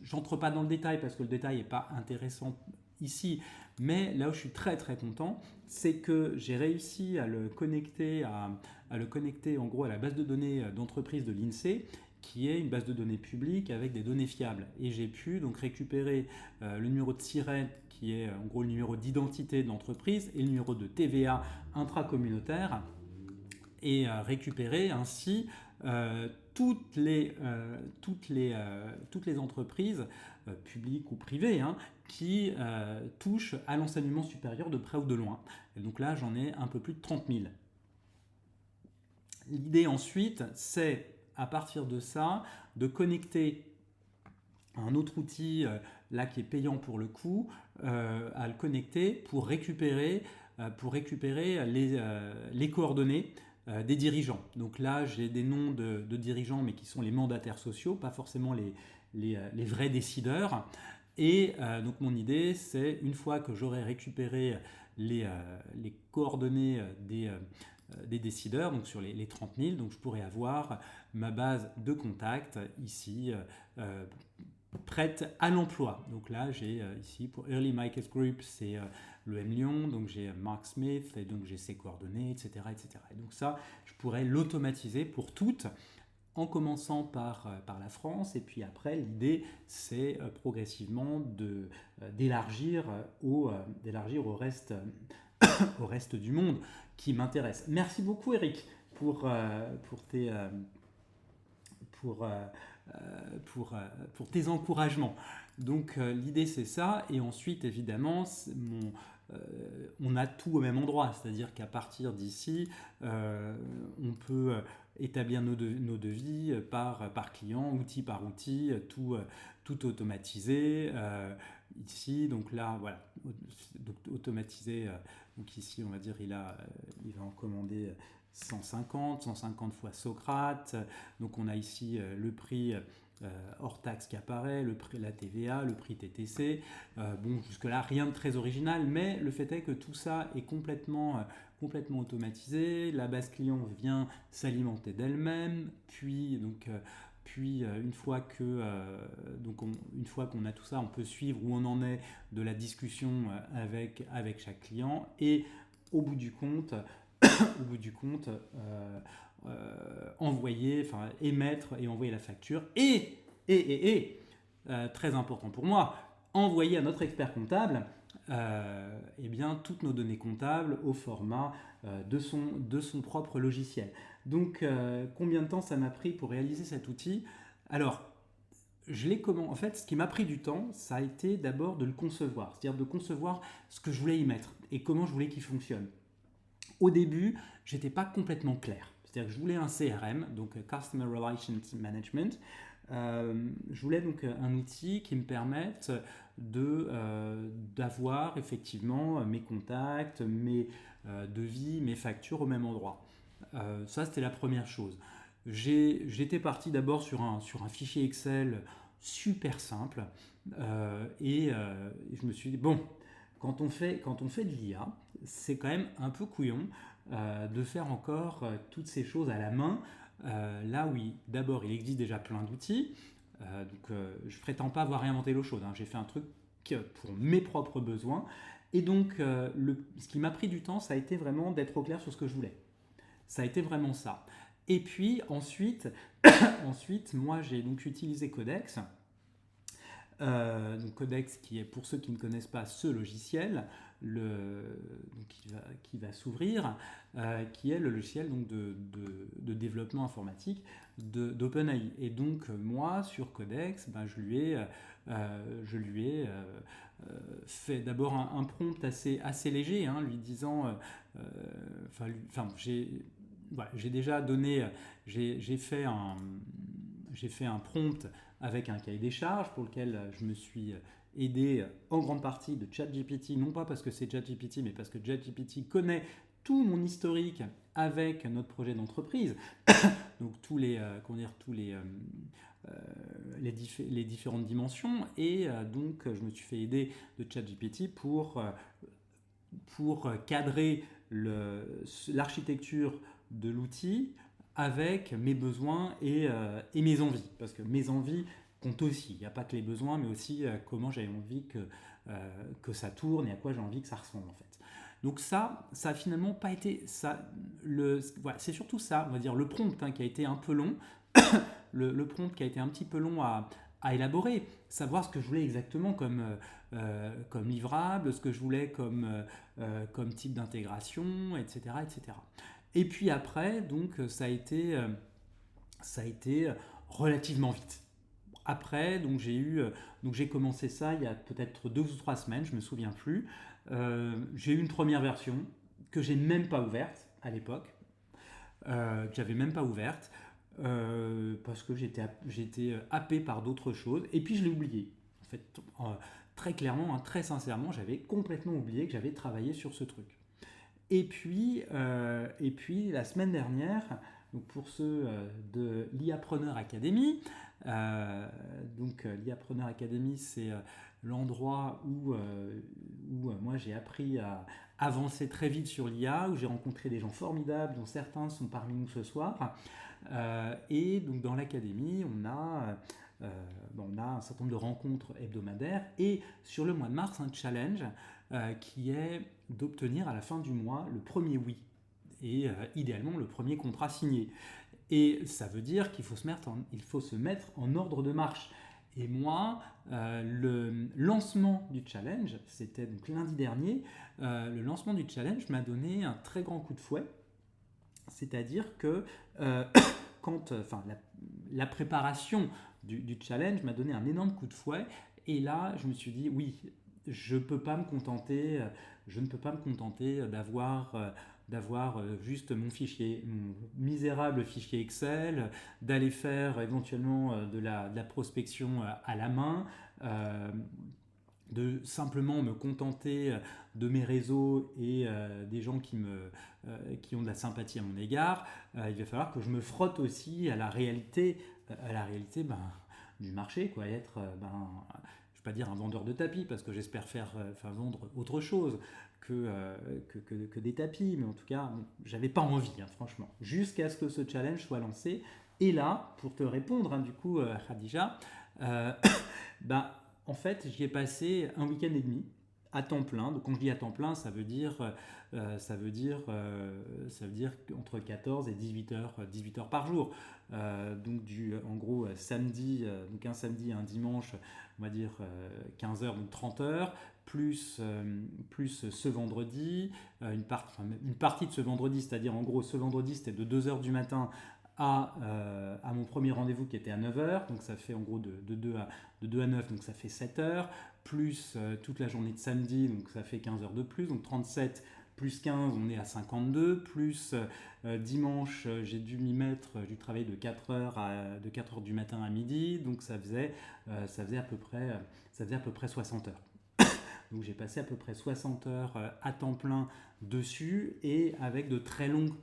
j'entre pas dans le détail parce que le détail n'est pas intéressant ici. Mais là où je suis très très content, c'est que j'ai réussi à le connecter en gros à la base de données d'entreprise de l'INSEE, qui est une base de données publique avec des données fiables. Et j'ai pu donc récupérer le numéro de SIRET, qui est en gros le numéro d'identité de l'entreprise, et le numéro de TVA intracommunautaire, et récupérer ainsi toutes les entreprises publiques ou privées qui touchent à l'enseignement supérieur de près ou de loin. Et donc là, j'en ai un peu plus de 30 000. L'idée ensuite, c'est à partir de ça, de connecter un autre outil là qui est payant pour le coup, à le connecter pour récupérer les coordonnées des dirigeants. Donc là, j'ai des noms de dirigeants, mais qui sont les mandataires sociaux, pas forcément les vrais décideurs. Et donc mon idée, c'est une fois que j'aurai récupéré les coordonnées des décideurs, donc sur les 30 000, donc je pourrais avoir ma base de contacts ici prête à l'emploi. Donc là, j'ai ici pour Early Markets Group, c'est l'EM Lyon, donc j'ai Mark Smith, et donc j'ai ses coordonnées, etc., etc. Et donc ça, je pourrais l'automatiser pour toutes, en commençant par la France, et puis après, l'idée, c'est progressivement d'élargir au reste, au reste du monde qui m'intéresse. Merci beaucoup, Eric, pour tes encouragements. Donc l'idée c'est ça, et ensuite évidemment on a tout au même endroit, c'est-à-dire qu'à partir d'ici on peut établir nos devis par client, outil par outil, tout automatisé. Ici, donc là, voilà, donc automatisé. Donc ici, on va dire, il va en commander 150 fois Socrate. Donc on a ici le prix hors taxe qui apparaît, le prix la TVA, le prix TTC. Bon, jusque-là, rien de très original, mais le fait est que tout ça est complètement automatisé. La base client vient s'alimenter d'elle-même, puis une fois qu'on a tout ça, on peut suivre où on en est de la discussion avec chaque client, et au bout du compte, émettre et envoyer la facture, et très important pour moi, envoyer à notre expert comptable toutes nos données comptables au format de son propre logiciel. Donc combien de temps ça m'a pris pour réaliser cet outil? Alors, en fait, ce qui m'a pris du temps, ça a été d'abord de le concevoir, c'est-à-dire de concevoir ce que je voulais y mettre et comment je voulais qu'il fonctionne. Au début, j'étais pas complètement clair. C'est-à-dire que je voulais un CRM, donc Customer Relations Management. Je voulais donc un outil qui me permette d'avoir effectivement mes contacts, mes devis, mes factures au même endroit. Ça, c'était la première chose. J'étais parti d'abord sur un fichier Excel super simple, et je me suis dit, bon, quand on fait de l'IA, c'est quand même un peu couillon de faire encore toutes ces choses à la main, là où d'abord il existe déjà plein d'outils. Je prétends pas avoir réinventé l'eau chaude, j'ai fait un truc pour mes propres besoins, et donc ce qui m'a pris du temps, ça a été vraiment d'être au clair sur ce que je voulais. Ça a été vraiment ça. Et puis ensuite moi j'ai donc utilisé Codex. Donc Codex, qui est, pour ceux qui ne connaissent pas ce logiciel, qui va s'ouvrir, qui est le logiciel donc de développement informatique d'OpenAI. Et donc moi, sur Codex, je lui ai fait d'abord un prompt assez léger, lui disant, j'ai déjà donné, j'ai fait un prompt avec un cahier des charges pour lequel je me suis aidé en grande partie de ChatGPT, non pas parce que c'est ChatGPT, mais parce que ChatGPT connaît tout mon historique avec notre projet d'entreprise, donc les différentes dimensions, et donc je me suis fait aider de ChatGPT pour cadrer l'architecture de l'outil avec mes besoins et mes envies, parce que mes envies comptent aussi. Il n'y a pas que les besoins, mais aussi comment j'avais envie que que ça tourne et à quoi j'ai envie que ça ressemble en fait. Donc ça a finalement pas été ça. Voilà, c'est surtout ça, on va dire le prompt qui a été un peu long, le prompt qui a été un petit peu long à élaborer, savoir ce que je voulais exactement comme livrable, ce que je voulais comme type d'intégration, etc., etc. Et puis après, donc ça a été relativement vite. Après, donc j'ai commencé ça il y a peut-être 2 ou 3 semaines, je me souviens plus. J'ai eu une première version que j'ai même pas ouverte à l'époque, que j'avais même pas ouverte parce que j'étais happé par d'autres choses et puis je l'ai oublié. En fait, très clairement, très sincèrement, j'avais complètement oublié que j'avais travaillé sur ce truc. Et puis la semaine dernière, donc pour ceux de l'IApreneur Academy, l'IApreneur Academy, c'est l'endroit où moi j'ai appris à avancer très vite sur l'IA, où j'ai rencontré des gens formidables, dont certains sont parmi nous ce soir. Et donc dans l'académie, on a un certain nombre de rencontres hebdomadaires et sur le mois de mars, un challenge qui est d'obtenir à la fin du mois le premier oui et idéalement le premier contrat signé. Et ça veut dire qu'il faut se mettre en ordre de marche. Et moi, le lancement du challenge, c'était donc lundi dernier, le lancement du challenge m'a donné un très grand coup de fouet. C'est-à-dire que la préparation du challenge m'a donné un énorme coup de fouet. Et là, je me suis dit, oui, je ne peux pas me contenter d'avoir juste mon misérable fichier Excel, d'aller faire éventuellement de la prospection à la main, de simplement me contenter de mes réseaux et des gens qui ont de la sympathie à mon égard. Il va falloir que je me frotte aussi à la réalité du marché, quoi, être je ne vais pas dire un vendeur de tapis parce que j'espère vendre autre chose que des tapis, mais en tout cas, j'avais pas envie, franchement, jusqu'à ce que ce challenge soit lancé. Et là, pour te répondre, du coup, Khadija, en fait, j'y ai passé un week-end et demi à temps plein. Donc, quand je dis à temps plein, ça veut dire entre 14 et 18 heures par jour. Donc, en gros, samedi, donc un samedi et un dimanche, on va dire 15 heures, donc 30 heures, plus ce vendredi, une partie de ce vendredi, c'est-à-dire en gros, ce vendredi, c'était de 2 heures du matin à mon premier rendez-vous qui était à 9 heures, donc ça fait en gros de 2 à 9, donc ça fait 7 heures, plus toute la journée de samedi, donc ça fait 15 heures de plus, donc 37 plus 15, on est à 52, plus dimanche, j'ai dû m'y mettre, j'ai travaillé de 4 heures du matin à midi, donc ça faisait à peu près 60 heures. Donc j'ai passé à peu près 60 heures à temps plein dessus et avec de très longues,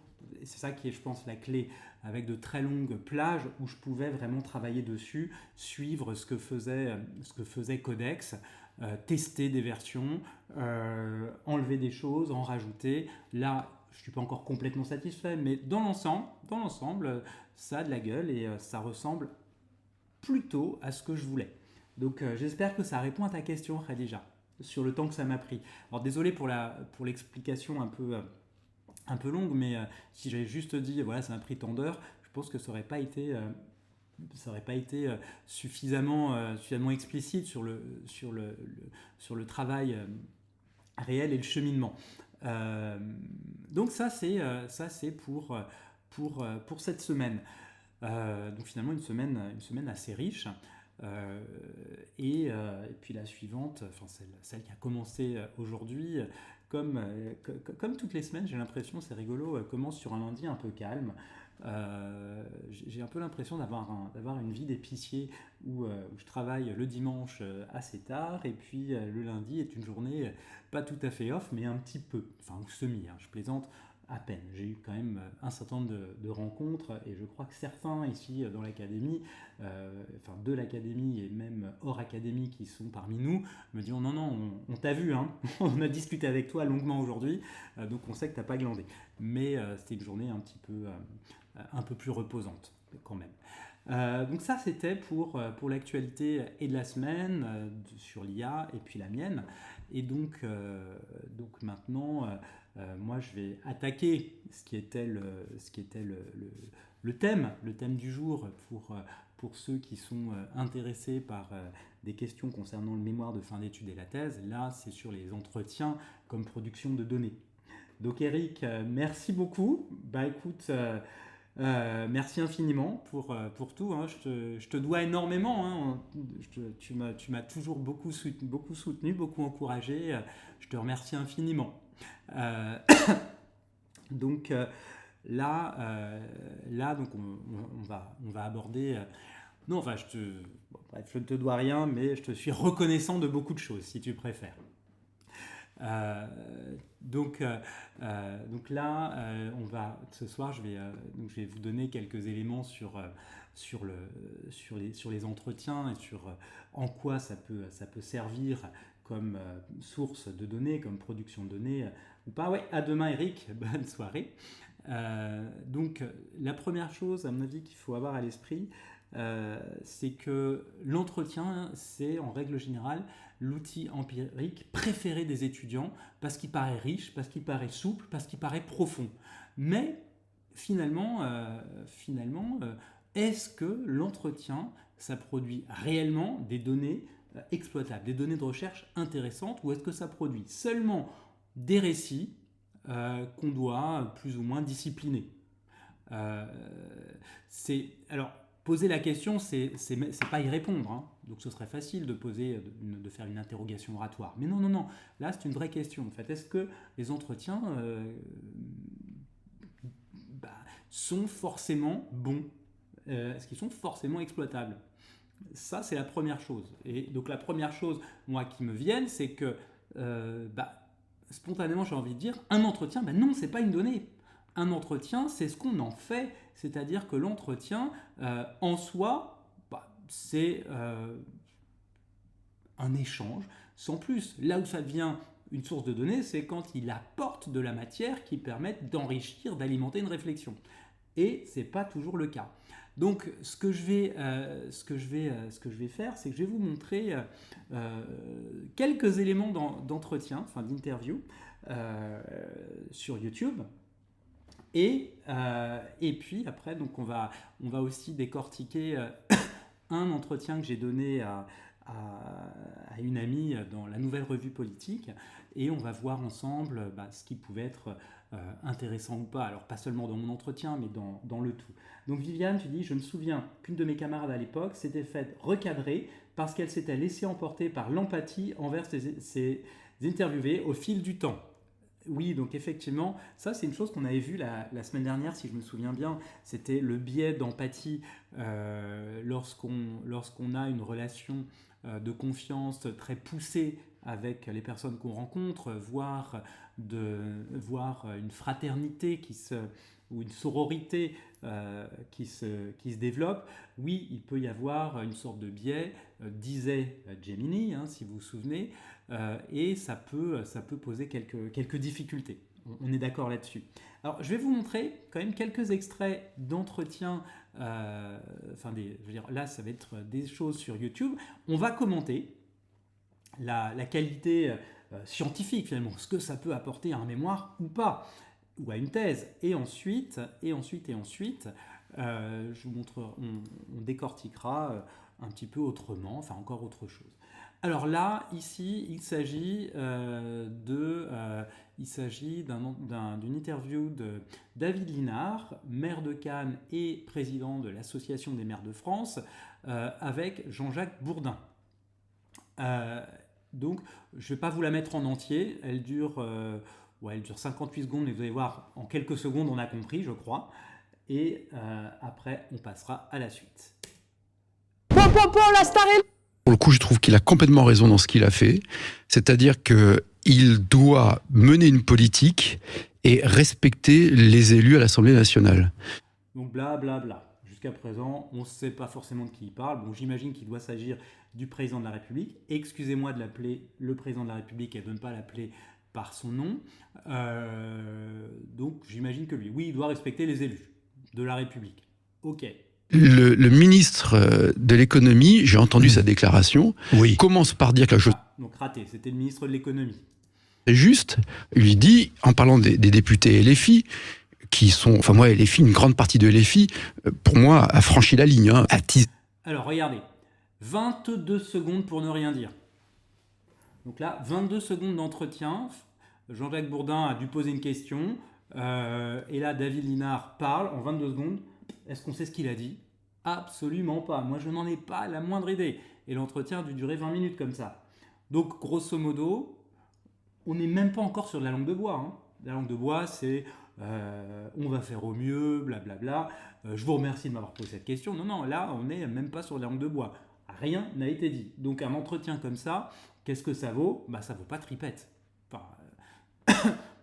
c'est ça qui est je pense la clé, avec de très longues plages où je pouvais vraiment travailler dessus, suivre ce que faisait Codex, tester des versions, enlever des choses, en rajouter. Là, je ne suis pas encore complètement satisfait, mais dans l'ensemble, ça a de la gueule et ça ressemble plutôt à ce que je voulais. Donc j'espère que ça répond à ta question, Khadija, sur le temps que ça m'a pris. Alors désolé pour l'explication un peu longue, mais si j'avais juste dit voilà, ça m'a pris tant d'heures, je pense que ça n'aurait pas été suffisamment explicite sur le travail réel et le cheminement. Donc ça c'est pour cette semaine. Donc finalement une semaine assez riche. Et puis la suivante, celle qui a commencé aujourd'hui, comme toutes les semaines, j'ai l'impression, c'est rigolo, commence sur un lundi un peu calme. J'ai un peu l'impression d'avoir une vie d'épicier où je travaille le dimanche assez tard et puis le lundi est une journée pas tout à fait off mais un petit peu, ou semi, je plaisante à peine. J'ai eu quand même un certain nombre de rencontres et je crois que certains ici dans l'académie, de l'académie et même hors académie qui sont parmi nous, me disent non, on t'a vu, on a discuté avec toi longuement aujourd'hui, donc on sait que t'as pas glandé. Mais c'était une journée un peu plus reposante quand même. Donc ça, c'était pour l'actualité et de la semaine sur l'IA et puis la mienne. Et donc maintenant, moi, je vais attaquer ce qui était le thème du jour pour ceux qui sont intéressés par des questions concernant le mémoire de fin d'études et la thèse. Là, c'est sur les entretiens comme production de données. Donc Eric, merci beaucoup. Bah écoute, merci infiniment pour tout. Hein. Je te dois énormément. Hein. Tu m'as toujours beaucoup soutenu, beaucoup encouragé. Je te remercie infiniment. Euh, donc là donc on va aborder. Non, enfin, bref, je ne te dois rien, mais je te suis reconnaissant de beaucoup de choses, si tu préfères. Euh, donc là, ce soir, je vais vous donner quelques éléments sur les entretiens et sur en quoi ça peut servir comme source de données, comme production de données ou pas. Ouais, à demain, Eric. Bonne soirée. Donc, la première chose, à mon avis, qu'il faut avoir à l'esprit, c'est que l'entretien, c'est en règle générale l'outil empirique préféré des étudiants parce qu'il paraît riche, parce qu'il paraît souple, parce qu'il paraît profond. Mais finalement, est-ce que l'entretien, ça produit réellement des données exploitables, des données de recherche intéressantes, ou est-ce que ça produit seulement des récits qu'on doit plus ou moins discipliner? Alors, poser la question, c'est pas y répondre. Hein. Donc ce serait facile de faire une interrogation oratoire. Mais non. Là, c'est une vraie question. En fait, est-ce que les entretiens sont forcément bons? Est-ce qu'ils sont forcément exploitables? Ça, c'est la première chose. Et donc la première chose, moi, qui me vienne, c'est que spontanément, j'ai envie de dire, un entretien, non, c'est pas une donnée. Un entretien, c'est ce qu'on en fait, c'est-à-dire que l'entretien, en soi, c'est un échange, sans plus. Là où ça devient une source de données, c'est quand il apporte de la matière qui permette d'enrichir, d'alimenter une réflexion. Et c'est pas toujours le cas. Donc, ce que je vais faire, c'est que je vais vous montrer quelques éléments d'entretien, enfin d'interview, sur YouTube. Et puis après, donc on va aussi décortiquer un entretien que j'ai donné à une amie dans la Nouvelle Revue Politique, et on va voir ensemble ce qui pouvait être intéressant ou pas. Alors pas seulement dans mon entretien, mais dans le tout. Donc Viviane, tu dis, je me souviens qu'une de mes camarades à l'époque s'était faite recadrer parce qu'elle s'était laissée emporter par l'empathie envers ses interviewés au fil du temps. Oui, donc effectivement, ça c'est une chose qu'on avait vue la semaine dernière, si je me souviens bien. C'était le biais d'empathie lorsqu'on a une relation de confiance très poussée avec les personnes qu'on rencontre, voire une fraternité ou une sororité qui se développe. Oui, il peut y avoir une sorte de biais, disait Gemini, si vous vous souvenez, et ça peut poser quelques difficultés. On est d'accord là-dessus. Alors, je vais vous montrer quand même quelques extraits d'entretien. Là, ça va être des choses sur YouTube. On va commenter la qualité scientifique, finalement, ce que ça peut apporter à un mémoire ou pas, ou à une thèse. Et ensuite, je vous montre, on décortiquera un petit peu autrement, enfin encore autre chose. Alors là, ici, il s'agit d'une interview de David Linard, maire de Cannes et président de l'Association des maires de France, avec Jean-Jacques Bourdin. Donc, je ne vais pas vous la mettre en entier, elle dure 58 secondes, mais vous allez voir, en quelques secondes, on a compris, je crois. Et après, on passera à la suite. La star est... Pour le coup, je trouve qu'il a complètement raison dans ce qu'il a fait. C'est-à-dire qu'il doit mener une politique et respecter les élus à l'Assemblée nationale. Donc blablabla. Jusqu'à présent, on ne sait pas forcément de qui il parle. Bon, j'imagine qu'il doit s'agir du président de la République. Excusez-moi de l'appeler le président de la République et de ne pas l'appeler par son nom. Donc j'imagine que lui, oui, il doit respecter les élus de la République. Ok, Le ministre de l'économie, j'ai entendu sa déclaration, commence par dire que la chose donc raté, c'était le ministre de l'économie. est juste, lui dit, en parlant des députés LFI, qui sont, enfin moi LFI, une grande partie de LFI, pour moi, a franchi la ligne, Alors regardez, 22 secondes pour ne rien dire. Donc là, 22 secondes d'entretien, Jean-Jacques Bourdin a dû poser une question, et là David Linard parle en 22 secondes. Est-ce qu'on sait ce qu'il a dit ? Absolument pas. Moi, je n'en ai pas la moindre idée. Et l'entretien a dû durer 20 minutes comme ça. Donc, grosso modo, on n'est même pas encore sur de la langue de bois. Hein. La langue de bois, c'est on va faire au mieux, blablabla. Je vous remercie de m'avoir posé cette question. Non, là, on n'est même pas sur de la langue de bois. Rien n'a été dit. Donc, un entretien comme ça, qu'est-ce que ça vaut ? Ça vaut pas tripette. Enfin,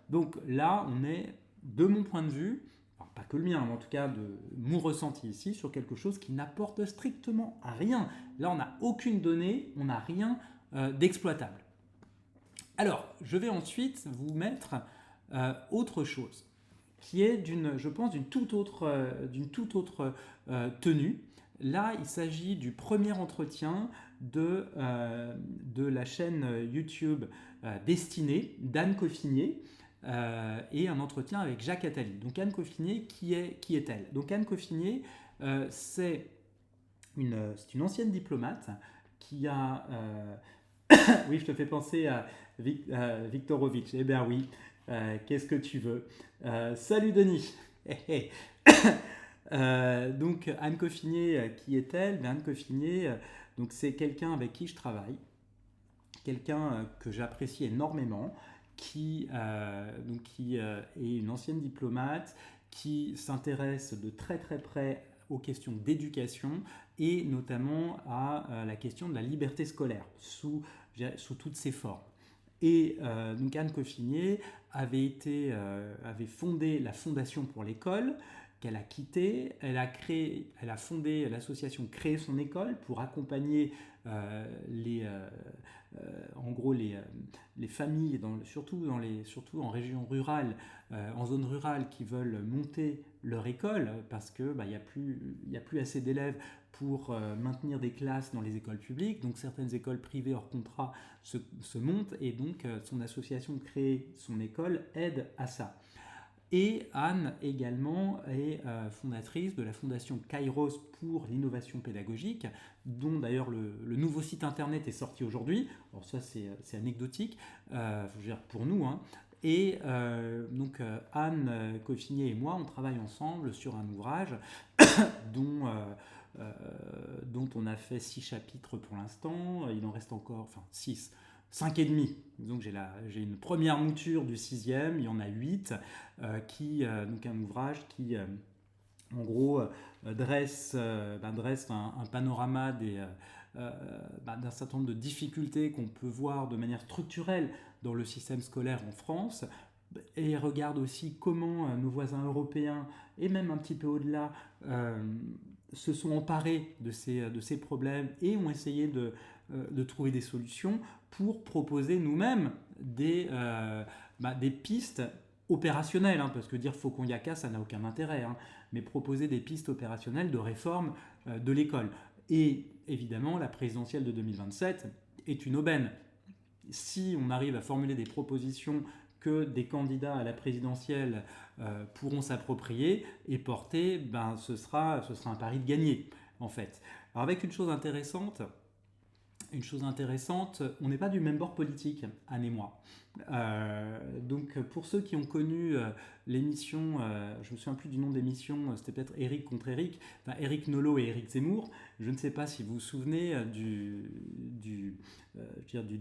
donc là, on est, de mon point de vue, pas que le mien, mais en tout cas de mon ressenti ici, sur quelque chose qui n'apporte strictement rien. Là, on n'a aucune donnée, on n'a rien d'exploitable. Alors, je vais ensuite vous mettre autre chose, qui est je pense, d'une toute autre tenue. Là, il s'agit du premier entretien de la chaîne YouTube Destinée d'Anne Coffinier, et un entretien avec Jacques Attali. Donc Anne Coffinier, qui est-elle ? Donc Anne Coffinier, c'est une ancienne diplomate qui a... oui, je te fais penser à Viktorovitch. Eh bien oui, qu'est-ce que tu veux ? Salut Denis. Donc Anne Coffinier, qui est-elle ? Anne Coffinier, donc c'est quelqu'un avec qui je travaille, quelqu'un que j'apprécie énormément, qui est une ancienne diplomate, qui s'intéresse de très très près aux questions d'éducation et notamment à la question de la liberté scolaire sous toutes ses formes. Et donc Anne Coffinier avait fondé la Fondation pour l'école, qu'elle a quittée. Elle a fondé l'association Créer son école pour accompagner les familles, surtout en région rurale, en zone rurale, qui veulent monter leur école parce qu'il n'y a plus assez d'élèves pour maintenir des classes dans les écoles publiques. Donc certaines écoles privées hors contrat se montent, et donc son association Créer son école aide à ça. Et Anne également est fondatrice de la fondation Kairos pour l'innovation pédagogique, dont d'ailleurs le nouveau site internet est sorti aujourd'hui. Alors ça c'est anecdotique, je veux dire, pour nous, hein. Et donc Anne Coffinier et moi, on travaille ensemble sur un ouvrage dont on a fait 6 chapitres pour l'instant. Il en reste encore 6. 5 et demi. Donc j'ai une première mouture du 6e, il y en a 8, donc un ouvrage qui en gros dresse un panorama d'un certain nombre de difficultés qu'on peut voir de manière structurelle dans le système scolaire en France, et regarde aussi comment nos voisins européens, et même un petit peu au-delà, se sont emparés de ces problèmes et ont essayé de trouver des solutions pour proposer nous-mêmes des pistes opérationnelles, hein, parce que dire faut qu'on y a qu'à, ça n'a aucun intérêt, hein, mais proposer des pistes opérationnelles de réforme de l'école. Et évidemment, la présidentielle de 2027 est une aubaine. Si on arrive à formuler des propositions que des candidats à la présidentielle pourront s'approprier et porter, ce sera un pari de gagné, en fait. Alors avec une chose intéressante, on n'est pas du même bord politique, Anne et moi. Donc pour ceux qui ont connu l'émission, je me souviens plus du nom de l'émission, c'était peut-être Éric contre Éric, Éric Nolot et Éric Zemmour. Je ne sais pas si vous vous souvenez du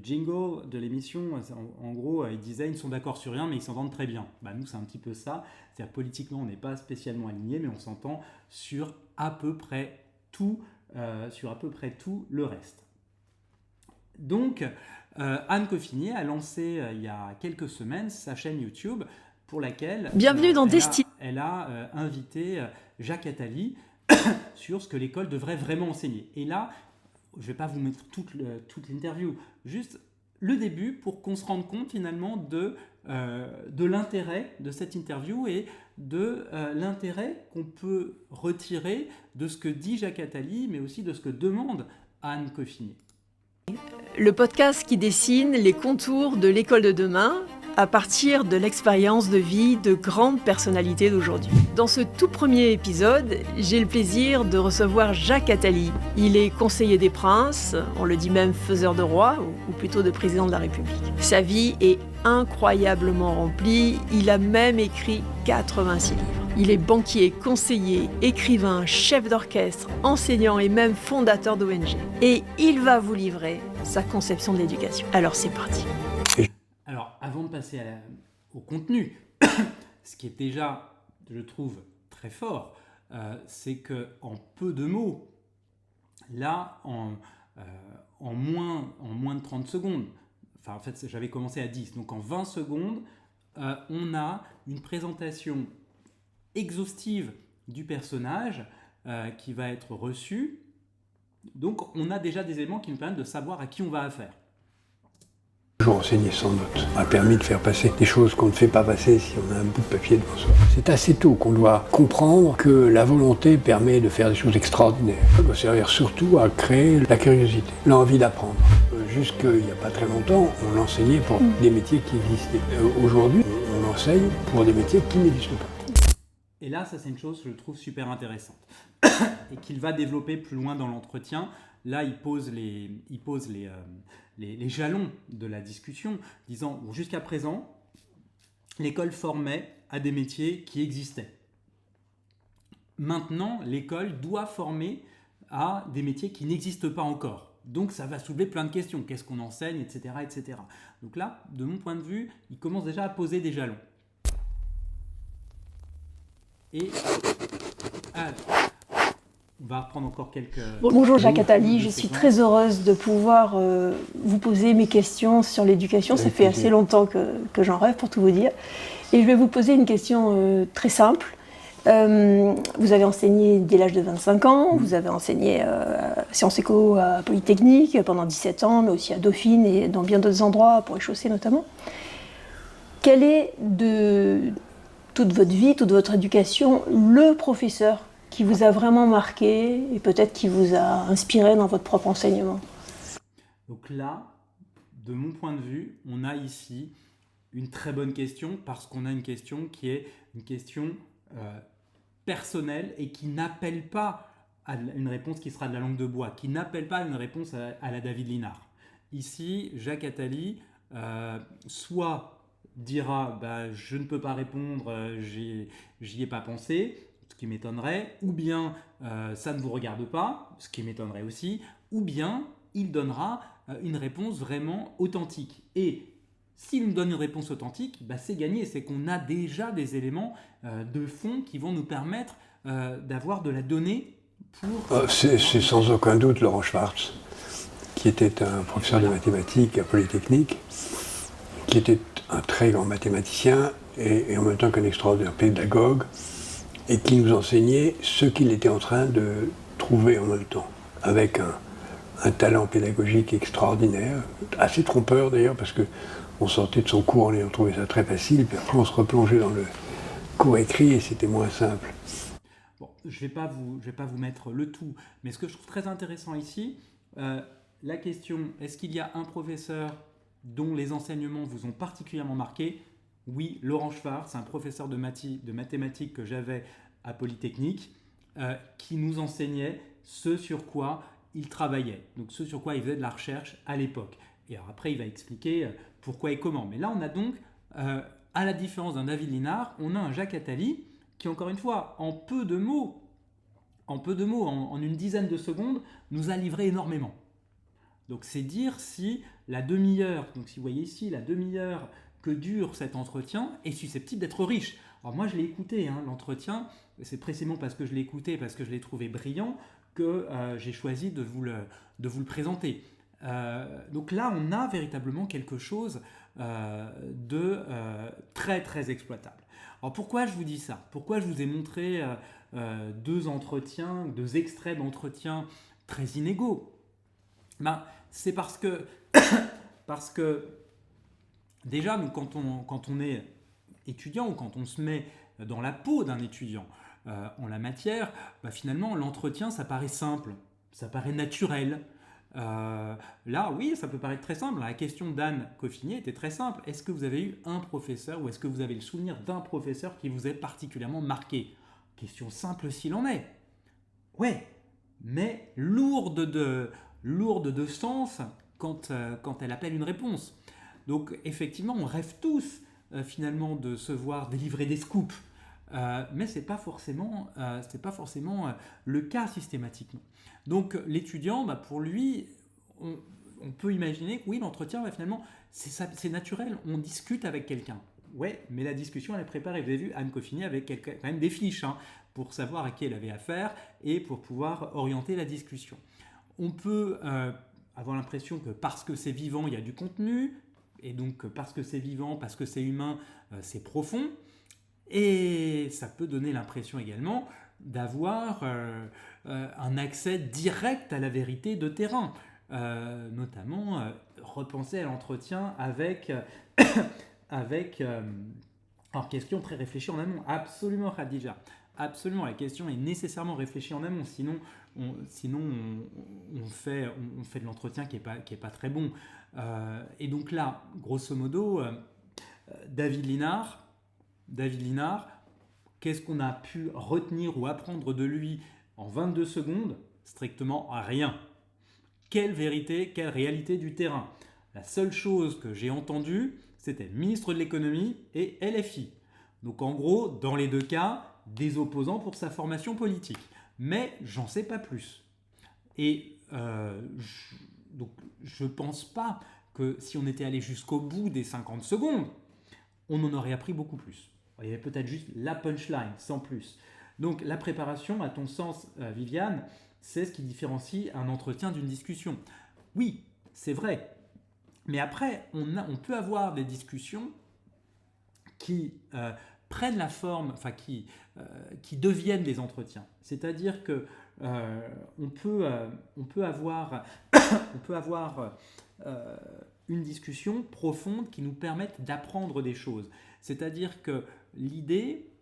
jingle de l'émission. En gros, ils disaient ils ne sont d'accord sur rien, mais ils s'entendent très bien. Nous, c'est un petit peu ça. C'est-à-dire politiquement, on n'est pas spécialement alignés, mais on s'entend sur à peu près tout le reste. Donc, Anne Coffinier a lancé il y a quelques semaines sa chaîne YouTube pour laquelle Bienvenue dans Destinée. Elle a invité Jacques Attali sur ce que l'école devrait vraiment enseigner. Et là, je ne vais pas vous mettre toute l'interview, juste le début pour qu'on se rende compte finalement de de l'intérêt de cette interview et de l'intérêt qu'on peut retirer de ce que dit Jacques Attali, mais aussi de ce que demande Anne Coffinier. Le podcast qui dessine les contours de l'école de demain à partir de l'expérience de vie de grandes personnalités d'aujourd'hui. Dans ce tout premier épisode, j'ai le plaisir de recevoir Jacques Attali. Il est conseiller des princes, on le dit même faiseur de roi, ou plutôt de président de la République. Sa vie est incroyablement remplie, il a même écrit 86 livres. Il est banquier, conseiller, écrivain, chef d'orchestre, enseignant et même fondateur d'ONG. Et il va vous livrer sa conception de l'éducation. Alors c'est parti. Alors, avant de passer au contenu, ce qui est déjà, je trouve, très fort, c'est qu'en peu de mots, là, en moins de 30 secondes, enfin en fait j'avais commencé à 10, donc en 20 secondes, on a une présentation exhaustive du personnage qui va être reçue. Donc on a déjà des éléments qui nous permettent de savoir à qui on va affaire. Toujours enseigner sans notes a permis de faire passer des choses qu'on ne fait pas passer si on a un bout de papier devant soi. C'est assez tôt qu'on doit comprendre que la volonté permet de faire des choses extraordinaires. Ça doit servir surtout à créer la curiosité, l'envie d'apprendre. Jusqu'il n'y a pas très longtemps, on enseignait pour des métiers qui existaient. Aujourd'hui, on enseigne pour des métiers qui n'existent pas. Et là, ça c'est une chose que je trouve super intéressante et qu'il va développer plus loin dans l'entretien. Là, il pose les jalons de la discussion, disant jusqu'à présent, l'école formait à des métiers qui existaient. Maintenant, l'école doit former à des métiers qui n'existent pas encore. Donc, ça va soulever plein de questions. Qu'est-ce qu'on enseigne, etc., etc. Donc là, de mon point de vue, il commence déjà à poser des jalons. Et on va reprendre encore quelques... Bonjour Jacques Attali, je suis très heureuse de pouvoir vous poser mes questions sur l'éducation. Ça fait assez longtemps que j'en rêve, pour tout vous dire. Et je vais vous poser une question très simple. Vous avez enseigné dès l'âge de 25 ans, vous avez enseigné Sciences Éco à Polytechnique pendant 17 ans, mais aussi à Dauphine et dans bien d'autres endroits, pour Échaussée notamment. Quel est de toute votre vie, toute votre éducation, le professeur qui vous a vraiment marqué et peut-être qui vous a inspiré dans votre propre enseignement? Donc là, de mon point de vue, on a ici une très bonne question parce qu'on a une question qui est une question personnelle et qui n'appelle pas à une réponse qui sera de la langue de bois, qui n'appelle pas à une réponse à la David Linard. Ici, Jacques Attali soit dira je ne peux pas répondre, j'y ai pas pensé, ce qui m'étonnerait, ou bien ça ne vous regarde pas, ce qui m'étonnerait aussi, ou bien il donnera une réponse vraiment authentique. Et s'il nous donne une réponse authentique, c'est gagné, c'est qu'on a déjà des éléments de fond qui vont nous permettre d'avoir de la donnée pour... C'est sans aucun doute Laurent Schwartz, qui était un professeur de mathématiques à Polytechnique, qui était un très grand mathématicien et en même temps qu'un extraordinaire pédagogue, et qui nous enseignait ce qu'il était en train de trouver en même temps, avec un talent pédagogique extraordinaire, assez trompeur d'ailleurs, parce qu'on sortait de son cours en ayant trouvé ça très facile, puis après on se replongeait dans le cours écrit et c'était moins simple. Bon, je vais pas vous mettre le tout, mais ce que je trouve très intéressant ici, la question, est-ce qu'il y a un professeur dont les enseignements vous ont particulièrement marqué? Oui, Laurent Schwartz, un professeur de mathématiques que j'avais à Polytechnique, qui nous enseignait ce sur quoi il travaillait, donc ce sur quoi il faisait de la recherche à l'époque. Et alors après, il va expliquer pourquoi et comment. Mais là, on a donc, à la différence d'un David Linard, on a un Jacques Attali qui, encore une fois, en peu de mots, en une dizaine de secondes, nous a livré énormément. Donc c'est dire si la demi-heure, donc si vous voyez ici, la demi-heure que dure cet entretien est susceptible d'être riche. Alors moi je l'ai écouté, l'entretien, c'est précisément parce que je l'ai écouté, parce que je l'ai trouvé brillant, que j'ai choisi de vous le présenter. Donc là on a véritablement quelque chose de très très exploitable. Alors pourquoi je vous dis ça? Pourquoi je vous ai montré deux extraits d'entretiens très inégaux? C'est parce que déjà, nous, quand on est étudiant ou quand on se met dans la peau d'un étudiant en la matière, finalement, l'entretien, ça paraît simple, ça paraît naturel. Là, oui, ça peut paraître très simple. La question d'Anne Coffinier était très simple. Est-ce que vous avez eu un professeur ou est-ce que vous avez le souvenir d'un professeur qui vous ait particulièrement marqué? Question simple s'il en est. Ouais, mais lourde de sens quand elle appelle une réponse. Donc, effectivement, on rêve tous finalement de se voir délivrer des scoops. Mais ce n'est pas forcément le cas systématiquement. Donc l'étudiant, pour lui, on peut imaginer que oui, l'entretien, finalement, c'est naturel, on discute avec quelqu'un. Ouais, mais la discussion, elle est préparée. Vous avez vu, Anne Coffinier avait quand même des fiches pour savoir à qui elle avait affaire et pour pouvoir orienter la discussion. On peut avoir l'impression que parce que c'est vivant, il y a du contenu, et donc parce que c'est vivant, parce que c'est humain, c'est profond. Et ça peut donner l'impression également d'avoir un accès direct à la vérité de terrain, notamment repenser à l'entretien avec alors question très réfléchie en amont. Absolument, Khadija. Absolument, la question est nécessairement réfléchie en amont, sinon on fait de l'entretien qui est pas très bon. Et donc là, grosso modo, David Linard, qu'est-ce qu'on a pu retenir ou apprendre de lui en 22 secondes? Strictement rien. Quelle vérité, quelle réalité du terrain? La seule chose que j'ai entendue, c'était ministre de l'économie et LFI. Donc en gros, dans les deux cas, des opposants pour sa formation politique. Mais j'en sais pas plus. Et donc je pense pas que si on était allé jusqu'au bout des 50 secondes, on en aurait appris beaucoup plus. Il y avait peut-être juste la punchline, sans plus. Donc la préparation, à ton sens, Viviane, c'est ce qui différencie un entretien d'une discussion. Oui, c'est vrai. Mais après, on peut avoir des discussions qui prennent la forme, qui deviennent des entretiens. C'est-à-dire que on peut avoir une discussion profonde qui nous permette d'apprendre des choses. C'est-à-dire que l'idée,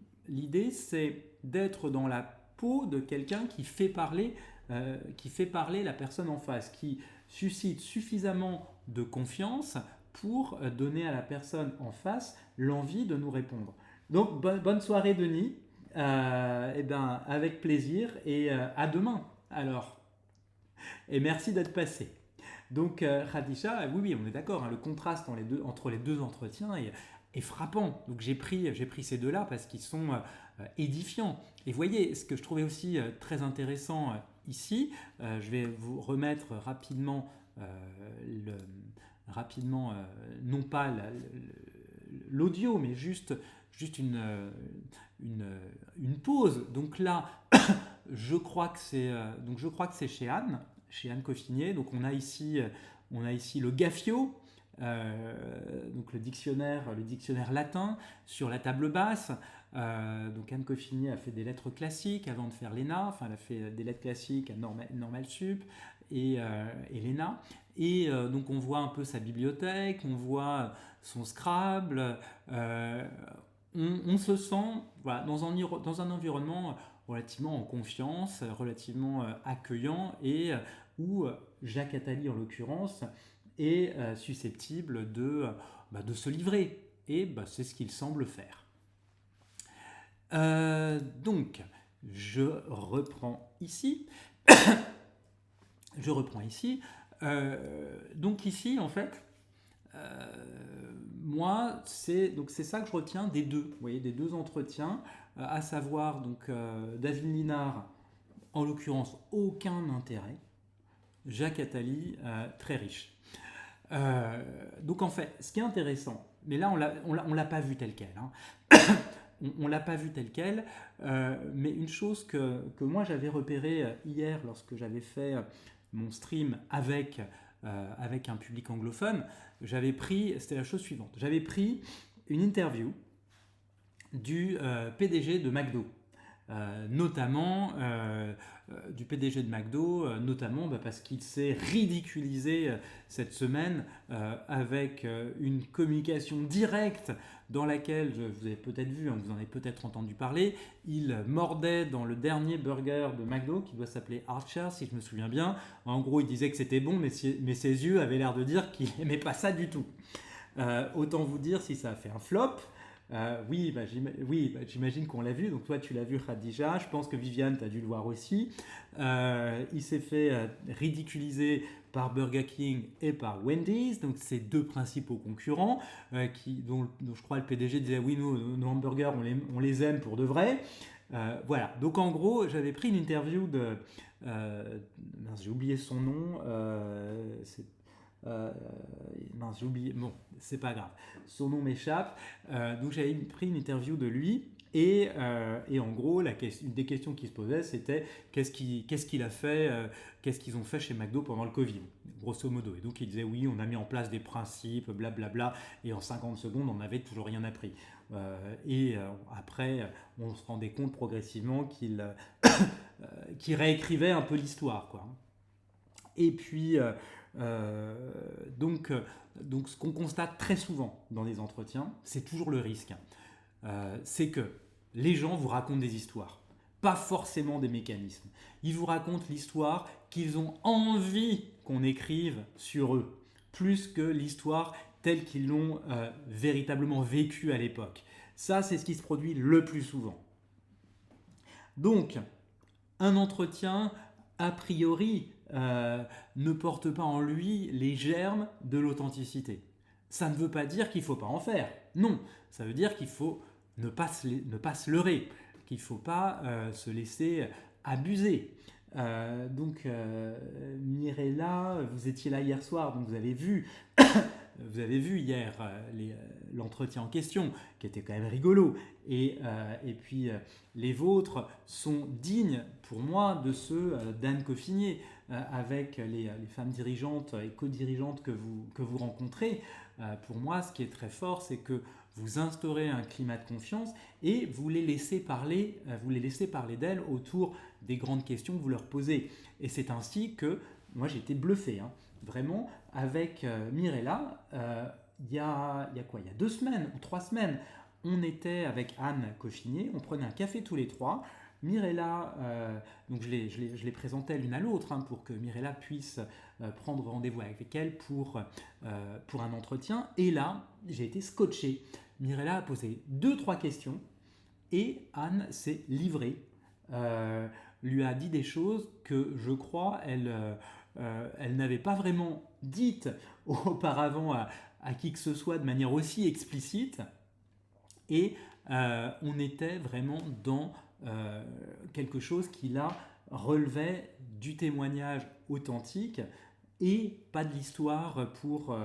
c'est d'être dans la peau de quelqu'un qui fait parler la personne en face, qui suscite suffisamment de confiance pour donner à la personne en face l'envie de nous répondre. Donc, bonne soirée, Denis. Avec plaisir et à demain, alors. Et merci d'être passé. Donc, Khadija, oui, on est d'accord, le contraste entre les deux entretiens est frappant. Donc, j'ai pris ces deux-là parce qu'ils sont édifiants. Et voyez, ce que je trouvais aussi très intéressant ici, je vais vous remettre rapidement, non pas l'audio, mais juste une pause. Donc là, je crois que c'est chez Anne Coffinier. Donc on a ici le Gaffio, donc le dictionnaire latin sur la table basse. Donc Anne Coffinier a fait des lettres classiques avant de faire l'ENA. Elle a fait des lettres classiques à Normal Sup et l'ENA. Et donc on voit un peu sa bibliothèque, on voit son Scrabble. On se sent dans un environnement relativement en confiance, relativement accueillant et où Jacques Attali en l'occurrence est susceptible de se livrer. Et c'est ce qu'il semble faire. Donc, je reprends ici. Donc ici, en fait, moi, c'est ça que je retiens des deux. Vous voyez, des deux entretiens, à savoir donc David Linard, en l'occurrence, aucun intérêt. Jacques Attali, très riche. Donc en fait, ce qui est intéressant, mais là on l'a pas vu tel quel. On l'a pas vu tel quel, mais une chose que moi j'avais repérée hier lorsque j'avais fait mon stream avec un public anglophone, c'était la chose suivante. J'avais pris une interview du PDG de McDo, notamment du PDG de McDo, notamment parce qu'il s'est ridiculisé cette semaine avec une communication directe dans laquelle, vous avez peut-être vu, vous en avez peut-être entendu parler, il mordait dans le dernier burger de McDo qui doit s'appeler Archer, si je me souviens bien. En gros, il disait que c'était bon, mais ses yeux avaient l'air de dire qu'il n'aimait pas ça du tout. Autant vous dire si ça a fait un flop. J'imagine qu'on l'a vu. Donc toi, tu l'as vu, Khadija. Je pense que Viviane, tu as dû le voir aussi. Il s'est fait ridiculiser par Burger King et par Wendy's. Donc ces deux principaux concurrents dont je crois le PDG disait oui, nous, nos hamburgers, on les aime pour de vrai. Voilà. Donc en gros, j'avais pris une interview de... j'ai oublié son nom. J'ai oublié, bon, c'est pas grave, son nom m'échappe. Donc j'avais pris une interview de lui et en gros, une des questions qui se posait, c'était qu'est-ce qu'il a fait, qu'est-ce qu'ils ont fait chez McDo pendant le Covid, grosso modo. Et donc il disait oui, on a mis en place des principes, blablabla, et en 50 secondes, on n'avait toujours rien appris. Après, on se rendait compte progressivement qu'il réécrivait un peu l'histoire, quoi. Et puis... Donc ce qu'on constate très souvent dans les entretiens, c'est toujours le risque. C'est que les gens vous racontent des histoires, pas forcément des mécanismes. Ils vous racontent l'histoire qu'ils ont envie qu'on écrive sur eux, plus que l'histoire telle qu'ils l'ont véritablement vécue à l'époque. Ça, c'est ce qui se produit le plus souvent. Donc, un entretien, a priori, ne porte pas en lui les germes de l'authenticité. Ça ne veut pas dire qu'il ne faut pas en faire. Non, ça veut dire qu'il faut ne pas se leurrer, qu'il ne faut pas se laisser abuser. Mirella, vous étiez là hier soir, donc vous avez vu hier l'entretien en question, qui était quand même rigolo. Et puis les vôtres sont dignes, pour moi, de ceux d'Anne Coffinier, avec les femmes dirigeantes et co-dirigeantes que vous rencontrez. Pour moi, ce qui est très fort, c'est que vous instaurez un climat de confiance et vous les laissez parler d'elles autour des grandes questions que vous leur posez. Et c'est ainsi que moi j'ai été bluffé, vraiment, avec Mirella. Il y a 2 semaines ou 3 semaines, on était avec Anne Coffinier, on prenait un café tous les trois. Mirella, donc je les présentais l'une à l'autre pour que Mirella puisse prendre rendez-vous avec elle pour un entretien. Et là, j'ai été scotché. Mirella a posé 2-3 questions et Anne s'est livrée. Lui a dit des choses que je crois elle n'avait pas vraiment dites auparavant à qui que ce soit de manière aussi explicite. Et on était vraiment dans quelque chose qui là relevait du témoignage authentique et pas de l'histoire pour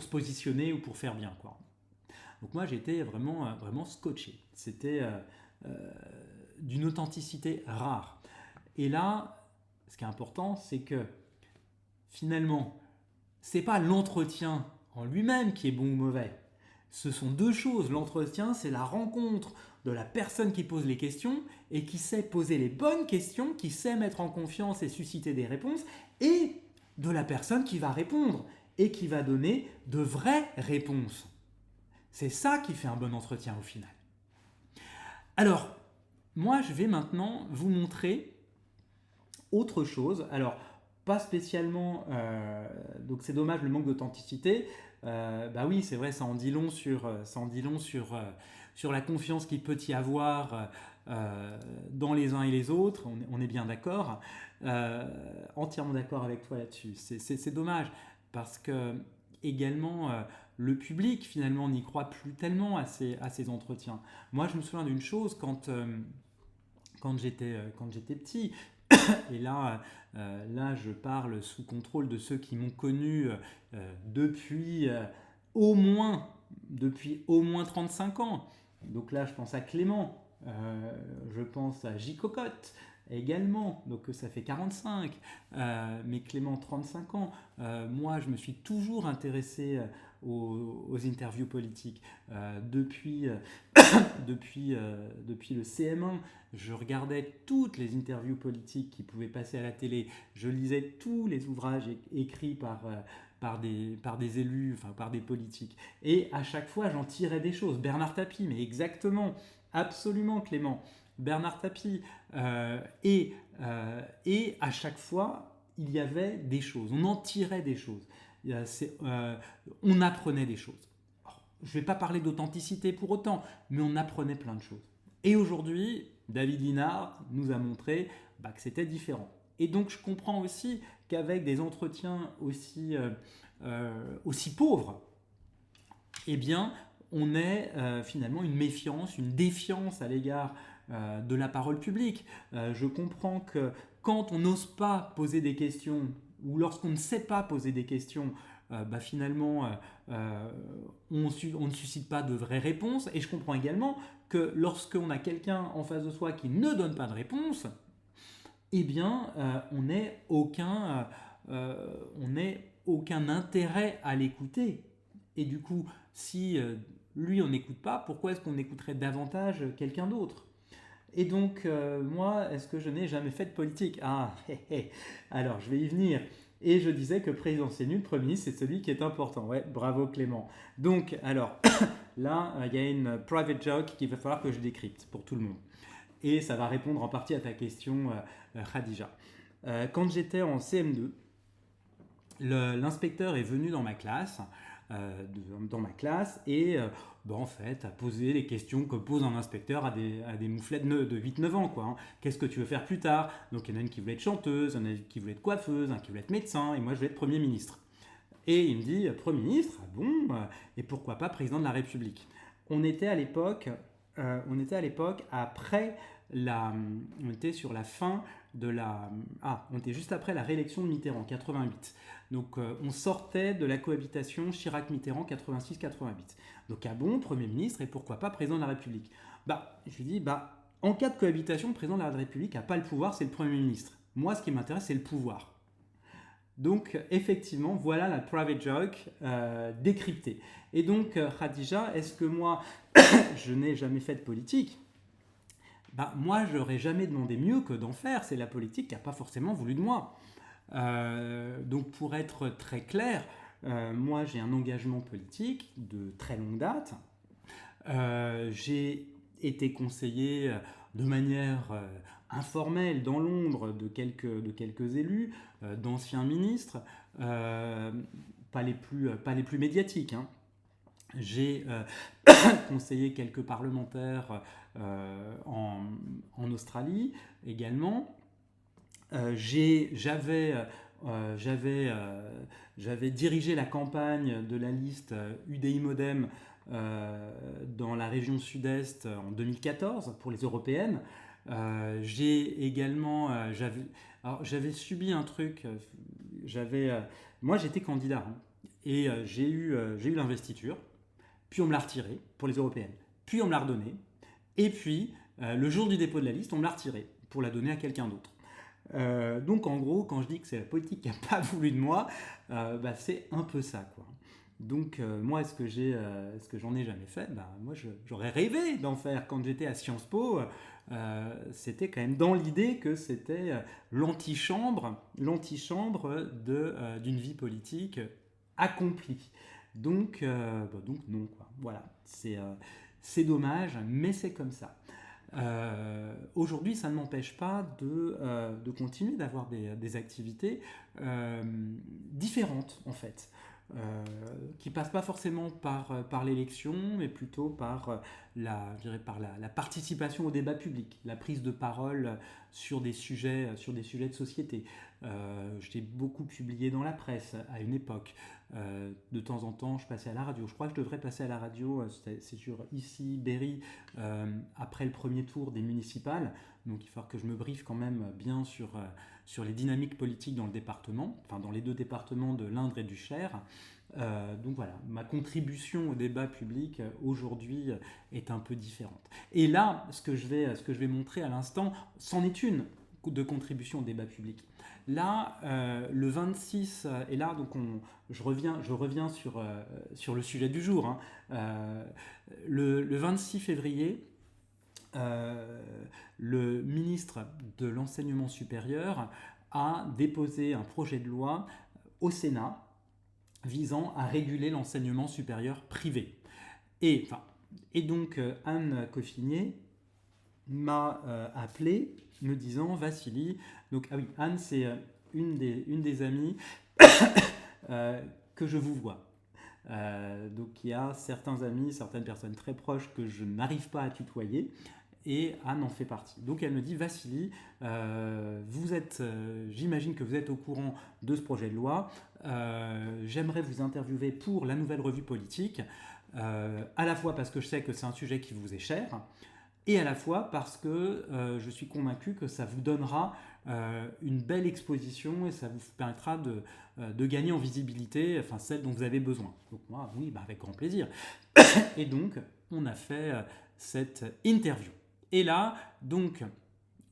se positionner ou pour faire bien, quoi. Donc moi j'étais vraiment scotché. C'était d'une authenticité rare. Et là, ce qui est important, c'est que finalement, c'est pas l'entretien en lui-même qui est bon ou mauvais. Ce sont 2 choses. L'entretien, c'est la rencontre de la personne qui pose les questions et qui sait poser les bonnes questions, qui sait mettre en confiance et susciter des réponses, et de la personne qui va répondre et qui va donner de vraies réponses. C'est ça qui fait un bon entretien au final. Alors, moi, je vais maintenant vous montrer autre chose. Alors, pas spécialement... donc, c'est dommage le manque d'authenticité. Oui, c'est vrai, ça en dit long sur la confiance qu'il peut y avoir dans les uns et les autres. On est bien d'accord. Entièrement d'accord avec toi là-dessus. C'est dommage parce que également le public finalement n'y croit plus tellement à ces entretiens. Moi, je me souviens d'une chose quand j'étais petit. Et là, je parle sous contrôle de ceux qui m'ont connu depuis au moins 35 ans. Donc là, je pense à Clément, je pense à J. Cocotte également, donc ça fait 45, mais Clément 35 ans. Moi, je me suis toujours intéressé aux interviews politiques. Depuis le CM1, je regardais toutes les interviews politiques qui pouvaient passer à la télé. Je lisais tous les ouvrages écrits par des élus, enfin par des politiques. Et à chaque fois, j'en tirais des choses. Bernard Tapie, mais exactement, absolument Clément. Bernard Tapie. Et à chaque fois, il y avait des choses. On en tirait des choses. On apprenait des choses. Alors, je ne vais pas parler d'authenticité pour autant, mais on apprenait plein de choses. Et aujourd'hui, David Linard nous a montré que c'était différent. Et donc, je comprends aussi qu'avec des entretiens aussi pauvres, eh bien, on ait finalement une méfiance, une défiance à l'égard de la parole publique. Je comprends que quand on n'ose pas poser des questions, ou lorsqu'on ne sait pas poser des questions, finalement, on ne suscite pas de vraies réponses. Et je comprends également que lorsqu'on a quelqu'un en face de soi qui ne donne pas de réponse, eh bien, on n'ait aucun intérêt à l'écouter. Et du coup, si lui, on n'écoute pas, pourquoi est-ce qu'on écouterait davantage quelqu'un d'autre ? Et donc, moi, est-ce que je n'ai jamais fait de politique ? Alors, je vais y venir. Et je disais que président c'est nul, Premier ministre, c'est celui qui est important. Ouais, bravo Clément. Donc, alors, là, il y a une private joke qu'il va falloir que je décrypte pour tout le monde. Et ça va répondre en partie à ta question, Khadija. Quand j'étais en CM2, l'inspecteur est venu dans ma classe, et en fait a posé les questions que pose un inspecteur à des mouflettes de 8-9 ans, quoi, hein. Qu'est-ce que tu veux faire plus tard ? Donc il y en a une qui voulait être chanteuse, il y en a une qui voulait être coiffeuse, un qui voulait être médecin, et moi je voulais être Premier ministre. Et il me dit, Premier ministre, ah bon, et pourquoi pas président de la République ? On était à l'époque après on était sur la fin de on était juste après la réélection de Mitterrand, 88. Donc on sortait de la cohabitation Chirac-Mitterrand, 86-88. Donc Premier ministre et pourquoi pas président de la République ? Je lui dis, en cas de cohabitation, le président de la République n'a pas le pouvoir, c'est le Premier ministre. Moi, ce qui m'intéresse, c'est le pouvoir. Donc, effectivement, voilà la private joke décryptée. Et donc, Khadija, est-ce que moi, je n'ai jamais fait de politique ? Moi, je n'aurais jamais demandé mieux que d'en faire. C'est la politique qui n'a pas forcément voulu de moi. Donc, pour être très clair, moi, j'ai un engagement politique de très longue date. J'ai été conseiller de manière informelle dans l'ombre de quelques élus, d'anciens ministres, pas les plus médiatiques, hein. J'ai conseillé quelques parlementaires en Australie également. J'avais dirigé la campagne de la liste UDI-MODEM dans la région sud-est en 2014 pour les européennes. J'ai également j'avais subi un truc. Moi j'étais candidat, hein, et j'ai eu l'investiture, puis on me l'a retirée pour les européennes, puis on me l'a redonnée, et puis le jour du dépôt de la liste on me l'a retirée pour la donner à quelqu'un d'autre. Donc en gros, quand je dis que c'est la politique qui n'a pas voulu de moi, c'est un peu ça, quoi. Donc moi, est-ce que j'en ai jamais fait ? Moi, j'aurais rêvé d'en faire quand j'étais à Sciences Po. C'était quand même dans l'idée que c'était l'antichambre d'une vie politique accomplie. Donc non, quoi. Voilà, c'est dommage, mais c'est comme ça. Aujourd'hui, ça ne m'empêche pas de continuer d'avoir des activités différentes, en fait, qui passent pas forcément par l'élection, mais plutôt par la participation au débat public, la prise de parole sur des sujets de société. J'ai beaucoup publié dans la presse à une époque. De temps en temps, je passais à la radio. Je crois que je devrais passer à la radio, c'est sur ici, Berry, après le premier tour des municipales. Donc il va falloir que je me briefe quand même bien sur les dynamiques politiques dans le département, enfin dans les deux départements de l'Indre et du Cher. Donc voilà, ma contribution au débat public aujourd'hui est un peu différente. Et là, ce que je vais montrer à l'instant, c'en est une. de contribution au débat public. Là, le 26, et là, donc je reviens sur le sujet du jour. Hein. Le 26 février, le ministre de l'Enseignement supérieur a déposé un projet de loi au Sénat visant à réguler l'enseignement supérieur privé. Et donc, Anne Coffinier m'a appelé me disant « Vassili », donc ah oui, Anne c'est une des amies que je vous vois. Donc il y a certains amis, certaines personnes très proches que je n'arrive pas à tutoyer, et Anne en fait partie. Donc elle me dit « Vassili, j'imagine que vous êtes au courant de ce projet de loi, j'aimerais vous interviewer pour la nouvelle revue politique, à la fois parce que je sais que c'est un sujet qui vous est cher, et à la fois parce que je suis convaincu que ça vous donnera une belle exposition et ça vous permettra de gagner en visibilité, enfin celle dont vous avez besoin. » Donc moi, oui, avec grand plaisir. Et donc, on a fait cette interview. Et là, donc,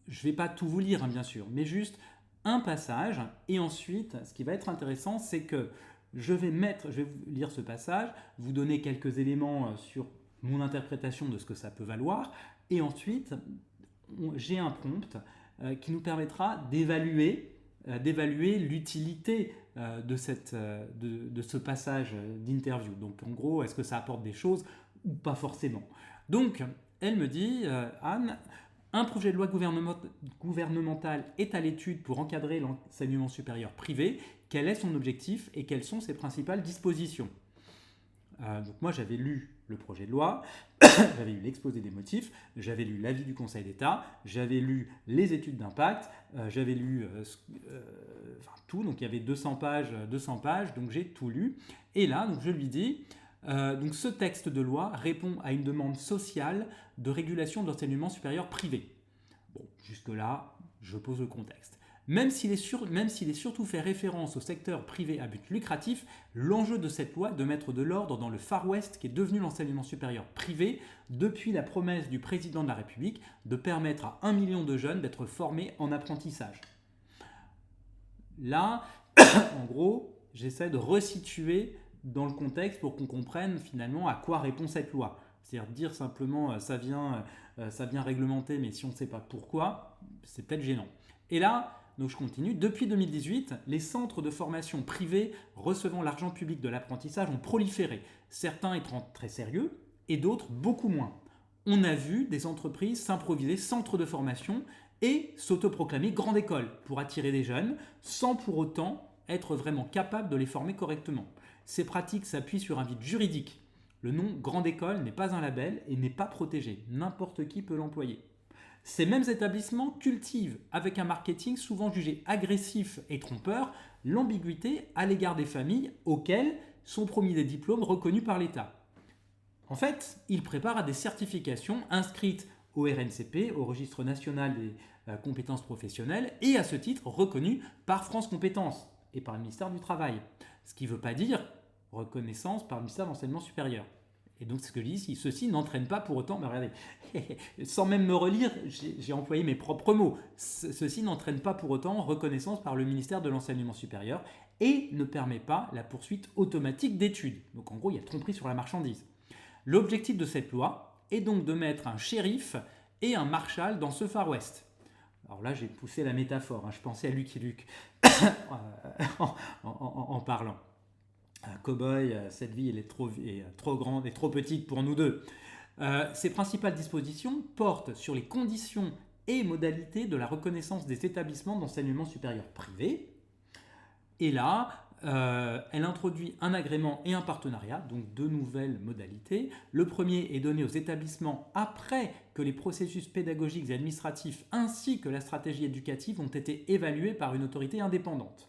je ne vais pas tout vous lire, hein, bien sûr, mais juste un passage. Et ensuite, ce qui va être intéressant, c'est que je vais vous lire ce passage, vous donner quelques éléments sur mon interprétation de ce que ça peut valoir. Et ensuite, j'ai un prompt qui nous permettra d'évaluer l'utilité de ce passage d'interview. Donc en gros, est-ce que ça apporte des choses ou pas forcément. Donc elle me dit, Anne, un projet de loi gouvernemental est à l'étude pour encadrer l'enseignement supérieur privé. Quel est son objectif et quelles sont ses principales dispositions ? Donc moi j'avais lu le projet de loi, j'avais lu l'exposé des motifs, j'avais lu l'avis du Conseil d'État, j'avais lu les études d'impact, j'avais lu tout, donc il y avait 200 pages, donc j'ai tout lu. Et là, donc je lui dis, donc ce texte de loi répond à une demande sociale de régulation de l'enseignement supérieur privé. Bon, jusque-là, je pose le contexte. Même s'il est surtout fait référence au secteur privé à but lucratif, l'enjeu de cette loi est de mettre de l'ordre dans le Far West qui est devenu l'enseignement supérieur privé depuis la promesse du président de la République de permettre à 1 million de jeunes d'être formés en apprentissage. Là, en gros, j'essaie de resituer dans le contexte pour qu'on comprenne finalement à quoi répond cette loi. C'est-à-dire dire simplement ça vient réglementer, mais si on ne sait pas pourquoi, c'est peut-être gênant. Et là, donc je continue. Depuis 2018, les centres de formation privés recevant l'argent public de l'apprentissage ont proliféré, certains étant très sérieux et d'autres beaucoup moins. On a vu des entreprises s'improviser centres de formation et s'autoproclamer grande école pour attirer des jeunes sans pour autant être vraiment capable de les former correctement. Ces pratiques s'appuient sur un vide juridique. Le nom grande école n'est pas un label et n'est pas protégé. N'importe qui peut l'employer. Ces mêmes établissements cultivent, avec un marketing souvent jugé agressif et trompeur, l'ambiguïté à l'égard des familles auxquelles sont promis des diplômes reconnus par l'État. En fait, ils préparent à des certifications inscrites au RNCP, au Registre national des compétences professionnelles, et à ce titre reconnues par France Compétences et par le ministère du Travail. Ce qui ne veut pas dire reconnaissance par le ministère de l'Enseignement supérieur. Et donc, ce que je dis ici, ceci n'entraîne pas pour autant, mais regardez, sans même me relire, j'ai employé mes propres mots. Ceci n'entraîne pas pour autant reconnaissance par le ministère de l'Enseignement supérieur et ne permet pas la poursuite automatique d'études. Donc, en gros, il y a tromperie sur la marchandise. L'objectif de cette loi est donc de mettre un shérif et un marshal dans ce Far West. Alors là, j'ai poussé la métaphore, je pensais à Lucky Luke en parlant. Cow-boy, cette vie elle est trop grande et trop petite pour nous deux. Ces principales dispositions portent sur les conditions et modalités de la reconnaissance des établissements d'enseignement supérieur privé. Et là, elle introduit un agrément et un partenariat, donc deux nouvelles modalités. Le premier est donné aux établissements après que les processus pédagogiques et administratifs ainsi que la stratégie éducative ont été évalués par une autorité indépendante.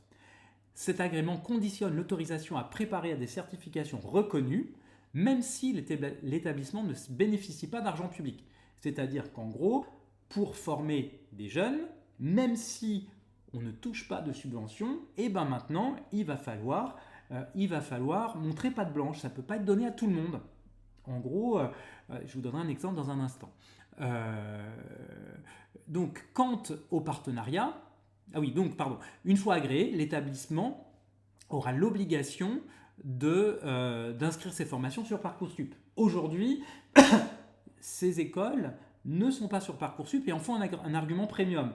Cet agrément conditionne l'autorisation à préparer à des certifications reconnues, même si l'établissement ne bénéficie pas d'argent public. C'est-à-dire qu'en gros, pour former des jeunes, même si on ne touche pas de subvention, et ben maintenant, il va falloir montrer patte blanche. Ça ne peut pas être donné à tout le monde. En gros, je vous donnerai un exemple dans un instant. Donc, quant au partenariat, une fois agréé, l'établissement aura l'obligation d'inscrire ses formations sur Parcoursup. Aujourd'hui, ces écoles ne sont pas sur Parcoursup et en font un argument premium.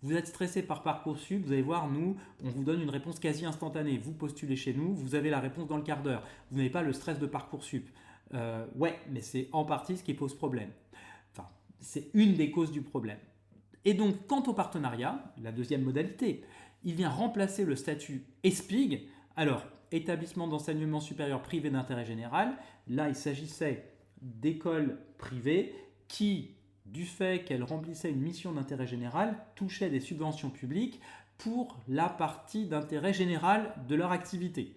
Vous êtes stressé par Parcoursup, vous allez voir, nous, on vous donne une réponse quasi instantanée. Vous postulez chez nous, vous avez la réponse dans le quart d'heure. Vous n'avez pas le stress de Parcoursup. Ouais, mais c'est en partie ce qui pose problème. Enfin, c'est une des causes du problème. Et donc, quant au partenariat, la deuxième modalité, il vient remplacer le statut ESPIG. Alors, établissement d'enseignement supérieur privé d'intérêt général, là, il s'agissait d'écoles privées qui, du fait qu'elles remplissaient une mission d'intérêt général, touchaient des subventions publiques pour la partie d'intérêt général de leur activité.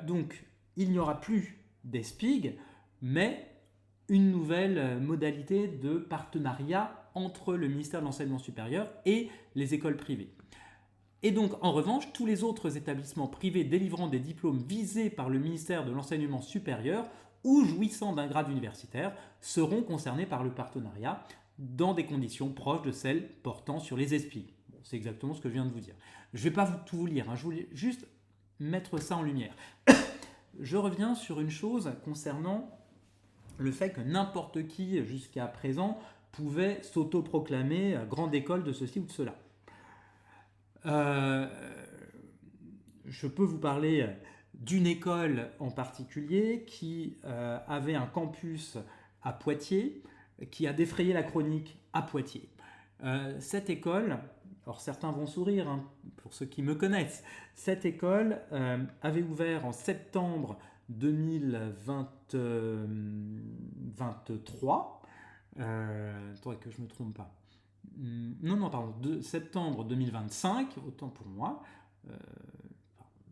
Donc, il n'y aura plus d'ESPIG, mais une nouvelle modalité de partenariat entre le ministère de l'Enseignement supérieur et les écoles privées. Et donc, en revanche, tous les autres établissements privés délivrant des diplômes visés par le ministère de l'Enseignement supérieur ou jouissant d'un grade universitaire seront concernés par le partenariat dans des conditions proches de celles portant sur les ESPIG. Bon, c'est exactement ce que je viens de vous dire. Je ne vais pas tout vous lire, je voulais juste mettre ça en lumière. Je reviens sur une chose concernant le fait que n'importe qui, jusqu'à présent, pouvait s'autoproclamer grande école de ceci ou de cela. Je peux vous parler d'une école en particulier qui avait un campus à Poitiers, qui a défrayé la chronique à Poitiers. Cette école, alors certains vont sourire, hein, pour ceux qui me connaissent, cette école avait ouvert en septembre 2023. Attendez que je ne me trompe pas. Septembre 2025, autant pour moi.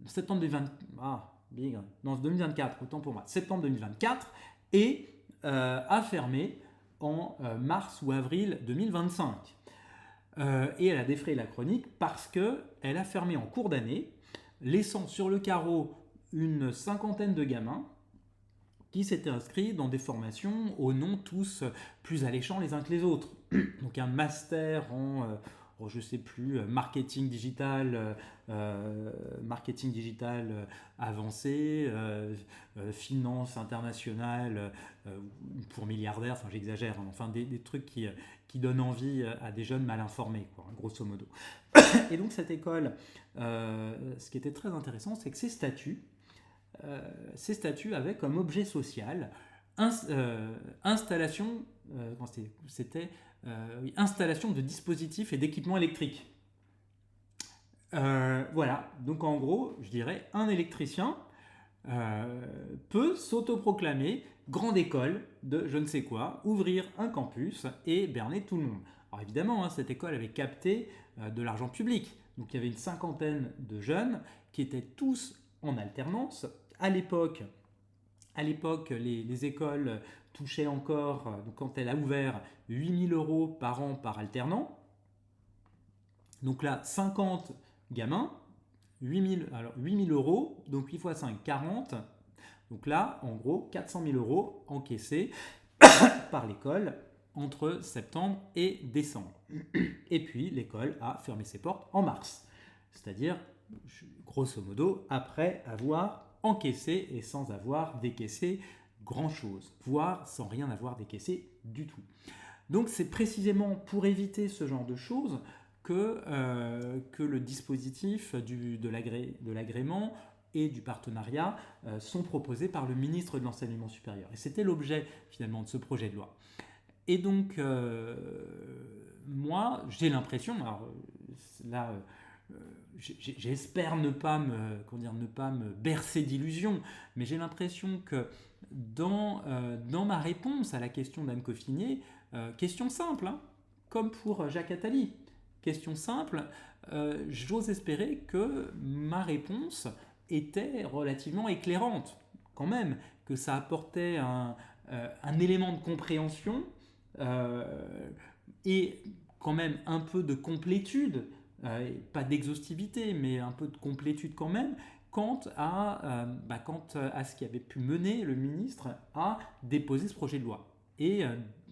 Septembre 2024, autant pour moi. Septembre 2024 et a fermé en mars ou avril 2025. Et elle a défrayé la chronique parce qu'elle a fermé en cours d'année, laissant sur le carreau une cinquantaine de gamins qui s'étaient inscrits dans des formations aux noms tous plus alléchants les uns que les autres. Donc un master en, je ne sais plus, marketing digital avancé, finance internationale pour milliardaires, enfin j'exagère, hein, enfin des trucs qui donnent envie à des jeunes mal informés, quoi, grosso modo. Et donc cette école, ce qui était très intéressant, c'est que ces statuts avaient comme objet social installation de dispositifs et d'équipements électriques. Voilà, donc en gros, je dirais, un électricien peut s'autoproclamer grande école de je ne sais quoi, ouvrir un campus et berner tout le monde. Alors évidemment, hein, cette école avait capté de l'argent public. Donc il y avait une cinquantaine de jeunes qui étaient tous en alternance. À l'époque, les écoles touchaient encore, donc quand elle a ouvert, 8 000 € par an par alternant. Donc là, 50 gamins, 8 000 €, donc 8 x 5, 40. Donc là, en gros, 400 000 € encaissés par l'école entre septembre et décembre. Et puis, l'école a fermé ses portes en mars. C'est-à-dire, grosso modo, après avoir encaissé et sans avoir décaissé grand-chose, voire sans rien avoir décaissé du tout. Donc c'est précisément pour éviter ce genre de choses que le dispositif de l'agrément et du partenariat sont proposés par le ministre de l'Enseignement supérieur. Et c'était l'objet finalement de ce projet de loi. Et donc moi j'ai l'impression, alors là j'espère ne pas me bercer d'illusions, mais j'ai l'impression que dans ma réponse à la question d'Anne Coffinier, question simple, hein, comme pour Jacques Attali, question simple, j'ose espérer que ma réponse était relativement éclairante, quand même, que ça apportait un élément de compréhension et quand même un peu de complétude, pas d'exhaustivité, mais un peu de complétude quand même, quant à ce qui avait pu mener le ministre à déposer ce projet de loi. et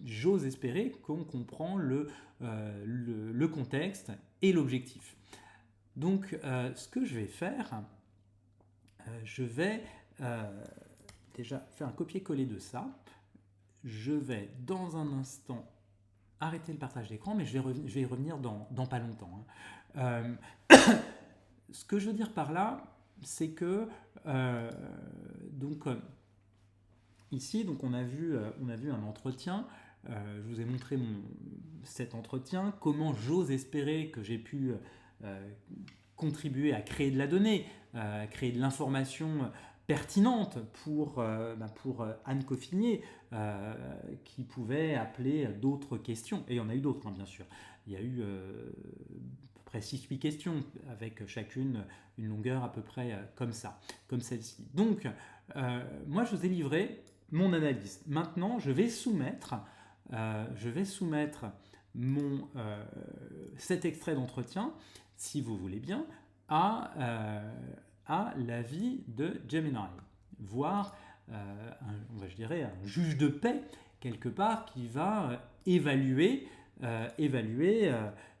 j'ose espérer qu'on comprend le contexte et l'objectif. Donc, ce que je vais faire, je vais déjà faire un copier-coller de ça. Je vais dans un instant arrêter le partage d'écran, mais je vais y revenir dans pas longtemps. Ce que je veux dire par là, c'est que ici, on a vu un entretien. Je vous ai montré cet entretien, comment j'ose espérer que j'ai pu contribuer à créer de la donnée, à créer de l'information pertinente pour Anne Coffinier, qui pouvait appeler d'autres questions. Et il y en a eu d'autres, bien sûr. Il y a eu à peu près 6-8 questions, avec chacune une longueur à peu près comme ça, comme celle-ci. Donc, moi, je vous ai livré mon analyse. Maintenant, je vais soumettre cet extrait d'entretien, si vous voulez bien, à l'avis de Gemini, voire un juge de paix quelque part qui va évaluer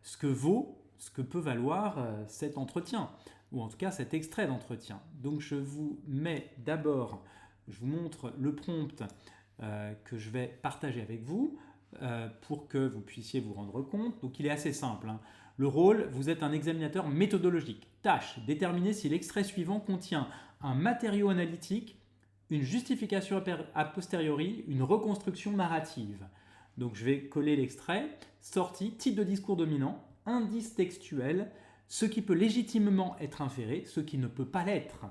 ce que peut valoir cet entretien, ou en tout cas cet extrait d'entretien. Donc je vous montre le prompt que je vais partager avec vous pour que vous puissiez vous rendre compte. Donc il est assez simple. Le rôle, vous êtes un examinateur méthodologique. Tâche, déterminer si l'extrait suivant contient un matériau analytique, une justification a posteriori, une reconstruction narrative. Donc je vais coller l'extrait. Sortie, type de discours dominant, indice textuel, ce qui peut légitimement être inféré, ce qui ne peut pas l'être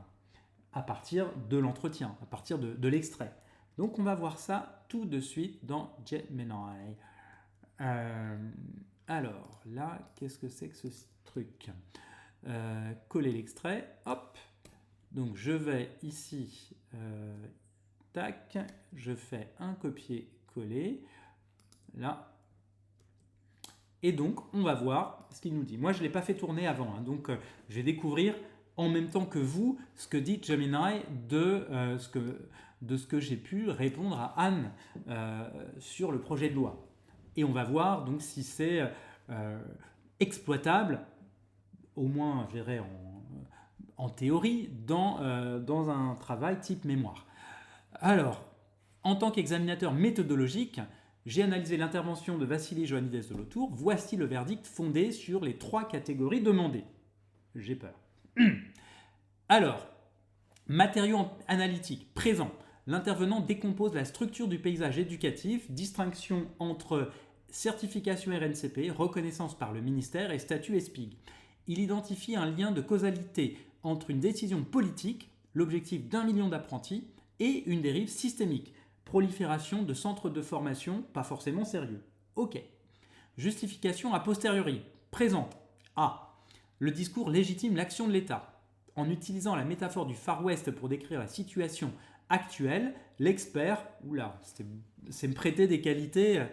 à partir de l'entretien, à partir de l'extrait. Donc on va voir ça tout de suite dans Gemini. Alors là, qu'est-ce que c'est que ce truc ? Coller l'extrait, hop. Donc je vais ici, tac, je fais un copier-coller, là. Et donc on va voir ce qu'il nous dit. Moi je ne l'ai pas fait tourner avant, donc je vais découvrir en même temps que vous ce que dit Gemini de ce que j'ai pu répondre à Anne sur le projet de loi. Et on va voir donc si c'est exploitable, au moins je dirais en théorie, dans un travail type mémoire. Alors, en tant qu'examinateur méthodologique, j'ai analysé l'intervention de Vassili Joannides de Lautour. Voici le verdict fondé sur les 3 catégories demandées. J'ai peur. Alors, matériaux analytiques présents. L'intervenant décompose la structure du paysage éducatif, distinction entre certification RNCP, reconnaissance par le ministère et statut ESPIG. Il identifie un lien de causalité entre une décision politique, l'objectif d'1 million d'apprentis, et une dérive systémique, prolifération de centres de formation pas forcément sérieux. Ok. Justification a posteriori, présente. A. Le discours légitime l'action de l'État. En utilisant la métaphore du Far West pour décrire la situation actuelle, l'expert, c'est me prêter des qualités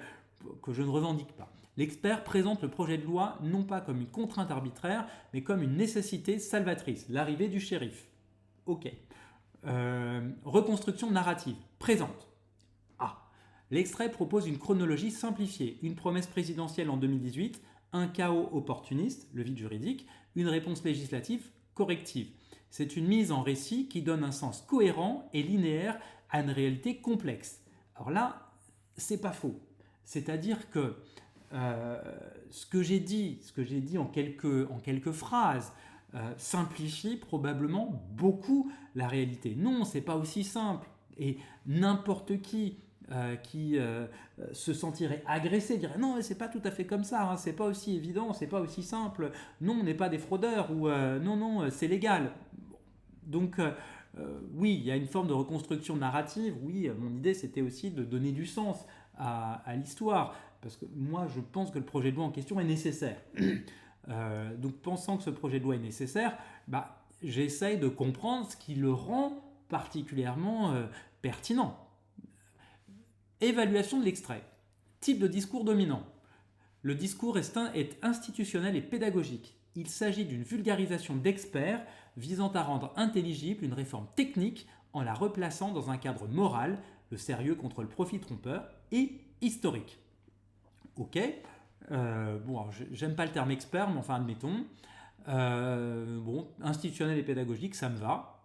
que je ne revendique pas. L'expert présente le projet de loi non pas comme une contrainte arbitraire, mais comme une nécessité salvatrice, l'arrivée du shérif. Ok. Reconstruction narrative, présente. A. L'extrait propose une chronologie simplifiée, une promesse présidentielle en 2018, un chaos opportuniste, le vide juridique, une réponse législative corrective. C'est une mise en récit qui donne un sens cohérent et linéaire à une réalité complexe. Alors là, c'est pas faux. C'est-à-dire que ce que j'ai dit en quelques phrases simplifie probablement beaucoup la réalité. Non, c'est pas aussi simple. Et n'importe qui se sentirait agressé dirait non, c'est pas tout à fait comme ça, c'est pas aussi évident, c'est pas aussi simple. Non, on n'est pas des fraudeurs ou non, c'est légal. Donc oui, il y a une forme de reconstruction narrative. Oui, mon idée c'était aussi de donner du sens à l'histoire, parce que moi je pense que le projet de loi en question est nécessaire. Donc pensant que ce projet de loi est nécessaire, j'essaye de comprendre ce qui le rend particulièrement pertinent. Évaluation de l'extrait. Type de discours dominant. Le discours est institutionnel et pédagogique. Il s'agit d'une vulgarisation d'experts visant à rendre intelligible une réforme technique en la replaçant dans un cadre moral, le sérieux contre le profit trompeur et historique. Ok, bon, alors, j'aime pas le terme expert, mais enfin admettons. Bon, institutionnel et pédagogique, ça me va.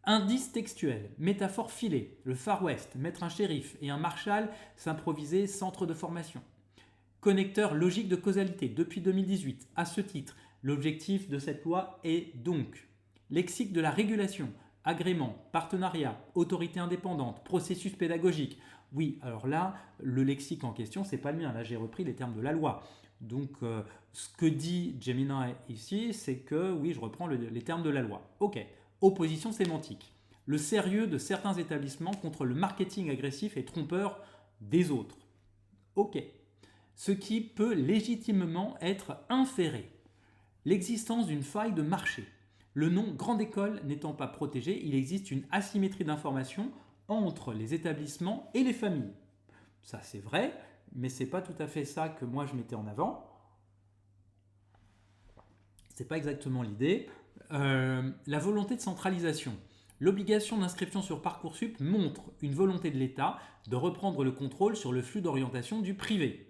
Indice textuel, métaphore filée, le Far West, mettre un shérif et un marshal s'improviser centre de formation. Connecteur logique de causalité depuis 2018. À ce titre, l'objectif de cette loi est donc lexique de la régulation, agrément, partenariat, autorité indépendante, processus pédagogique. Oui, alors là, le lexique en question, c'est pas le mien. Là, j'ai repris les termes de la loi. Donc, ce que dit Gemini ici, c'est que, oui, je reprends les termes de la loi. Ok. Opposition sémantique. Le sérieux de certains établissements contre le marketing agressif et trompeur des autres. Ok. Ce qui peut légitimement être inféré. L'existence d'une faille de marché. Le nom grande école n'étant pas protégé, il existe une asymétrie d'information entre les établissements et les familles. Ça c'est vrai, mais c'est pas tout à fait ça que moi je mettais en avant. C'est pas exactement l'idée. La volonté de centralisation. L'obligation d'inscription sur Parcoursup montre une volonté de l'État de reprendre le contrôle sur le flux d'orientation du privé.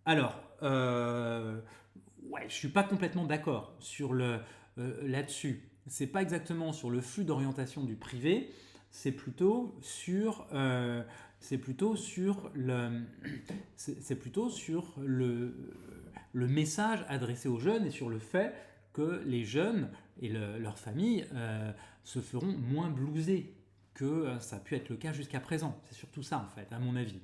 Alors, ouais, je suis pas complètement d'accord sur là-dessus. C'est pas exactement sur le flux d'orientation du privé, c'est plutôt sur le message adressé aux jeunes et sur le fait que les jeunes et leurs familles se feront moins blouser que ça a pu être le cas jusqu'à présent. C'est surtout ça en fait, à mon avis.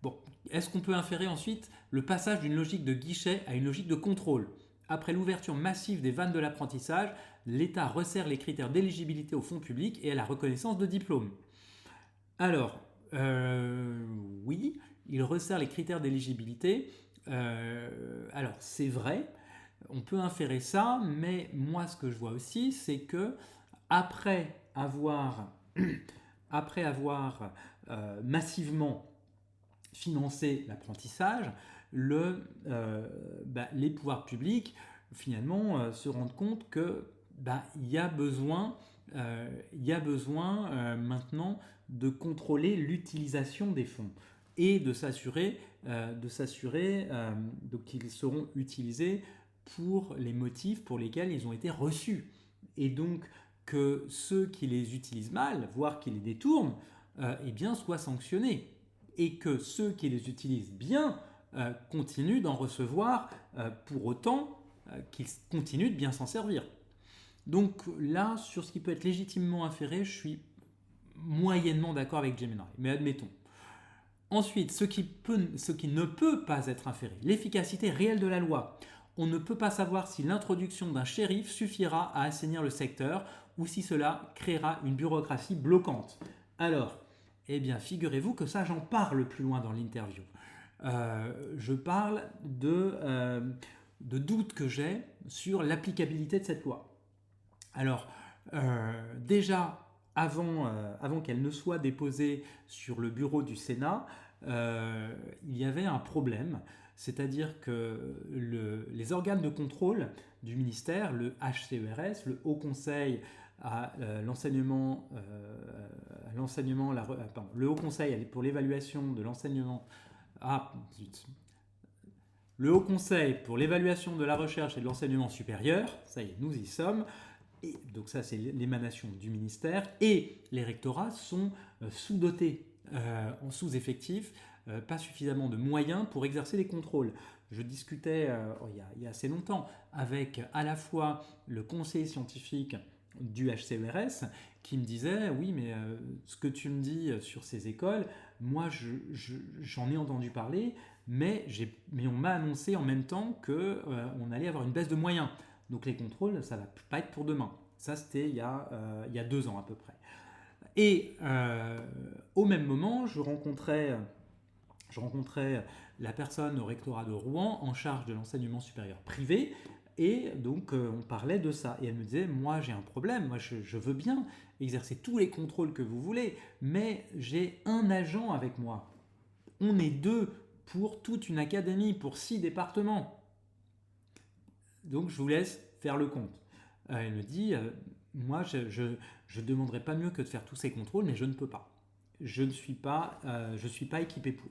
Bon, est-ce qu'on peut inférer ensuite le passage d'une logique de guichet à une logique de contrôle? Après l'ouverture massive des vannes de l'apprentissage, l'État resserre les critères d'éligibilité au fonds public et à la reconnaissance de diplômes. Alors, oui, il resserre les critères d'éligibilité. Alors, c'est vrai, on peut inférer ça, mais moi, ce que je vois aussi, c'est que après avoir massivement financer l'apprentissage, les pouvoirs publics finalement se rendent compte que il y a besoin maintenant de contrôler l'utilisation des fonds et de s'assurer donc qu'ils seront utilisés pour les motifs pour lesquels ils ont été reçus, et donc que ceux qui les utilisent mal, voire qui les détournent, eh bien soient sanctionnés, et que ceux qui les utilisent bien continuent d'en recevoir pour autant qu'ils continuent de bien s'en servir. Donc là, sur ce qui peut être légitimement inféré, je suis moyennement d'accord avec Gemini, mais admettons. Ensuite, ce qui ne peut pas être inféré, l'efficacité réelle de la loi. On ne peut pas savoir si l'introduction d'un shérif suffira à assainir le secteur ou si cela créera une bureaucratie bloquante. Alors, eh bien, figurez-vous que ça, j'en parle plus loin dans l'interview. Je parle de doutes que j'ai sur l'applicabilité de cette loi. Alors, déjà, avant qu'elle ne soit déposée sur le bureau du Sénat, il y avait un problème, c'est-à-dire que les organes de contrôle du ministère, le HCERS, le Haut Conseil à l'enseignement, le Haut Conseil pour l'évaluation de l'enseignement, le Haut Conseil pour l'évaluation de la recherche et de l'enseignement supérieur, ça y est, nous y sommes, et donc ça c'est l'émanation du ministère, et les rectorats sont sous-dotés, en sous-effectif, pas suffisamment de moyens pour exercer les contrôles. Je discutais il y a assez longtemps avec à la fois le conseiller scientifique du HCERS qui me disait oui mais ce que tu me dis sur ces écoles, moi j'en ai entendu parler, mais on m'a annoncé en même temps qu'on allait avoir une baisse de moyens, donc les contrôles ça va pas être pour demain. Ça c'était il y a 2 ans à peu près. Et au même moment je rencontrais la personne au rectorat de Rouen en charge de l'enseignement supérieur privé. Et donc, on parlait de ça. Et elle me disait, moi, j'ai un problème. Moi, je veux bien exercer tous les contrôles que vous voulez, mais j'ai un agent avec moi. On est 2 pour toute une académie, pour 6 départements. Donc, je vous laisse faire le compte. Elle me dit, moi, je ne demanderais pas mieux que de faire tous ces contrôles, mais je ne peux pas. je ne suis pas, équipé pour.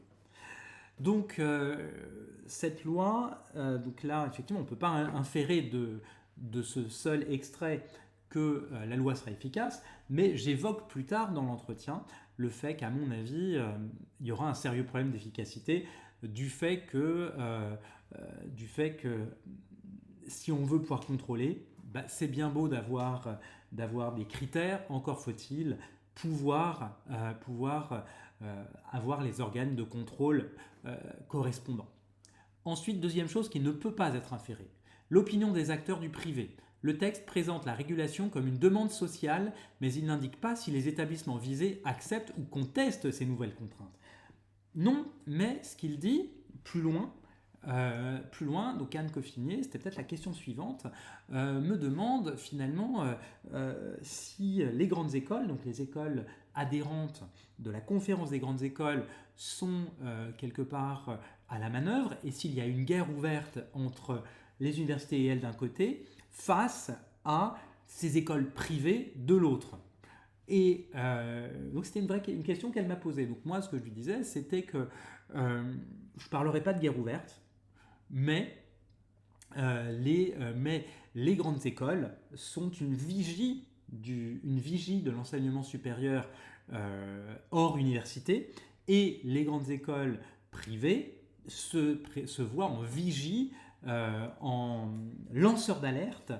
Donc cette loi, donc là effectivement on ne peut pas inférer de ce seul extrait que la loi sera efficace, mais j'évoque plus tard dans l'entretien le fait qu'à mon avis il y aura un sérieux problème d'efficacité du fait que si on veut pouvoir contrôler, c'est bien beau d'avoir des critères, encore faut-il pouvoir avoir les organes de contrôle correspondants. Ensuite, deuxième chose qui ne peut pas être inférée, l'opinion des acteurs du privé. Le texte présente la régulation comme une demande sociale, mais il n'indique pas si les établissements visés acceptent ou contestent ces nouvelles contraintes. Non, mais ce qu'il dit plus loin, donc Anne Coffinier, c'était peut-être la question suivante, me demande finalement si les grandes écoles, donc les écoles adhérentes de la conférence des grandes écoles, sont quelque part à la manœuvre, et s'il y a une guerre ouverte entre les universités et elles d'un côté, face à ces écoles privées de l'autre. Et donc c'était une question qu'elle m'a posée. Donc moi, ce que je lui disais, c'était que je ne parlerai pas de guerre ouverte, mais les grandes écoles sont une vigie de l'enseignement supérieur hors université, et les grandes écoles privées se voient en vigie, en lanceur d'alerte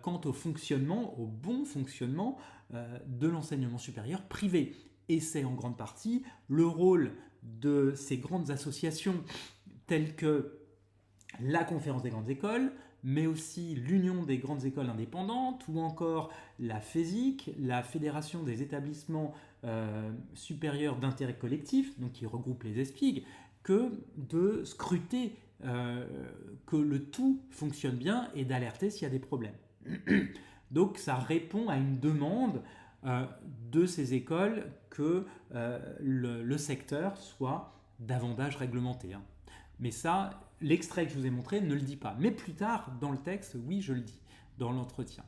quant au bon fonctionnement de l'enseignement supérieur privé. Et c'est en grande partie le rôle de ces grandes associations telles que la Conférence des grandes écoles, mais aussi l'Union des grandes écoles indépendantes, ou encore la FESIC, la Fédération des établissements supérieurs d'intérêt collectif, donc qui regroupe les ESPIG, que de scruter que le tout fonctionne bien et d'alerter s'il y a des problèmes. Donc ça répond à une demande de ces écoles que le secteur soit davantage réglementé. Mais ça, l'extrait que je vous ai montré ne le dit pas. Mais plus tard, dans le texte, oui, je le dis, dans l'entretien.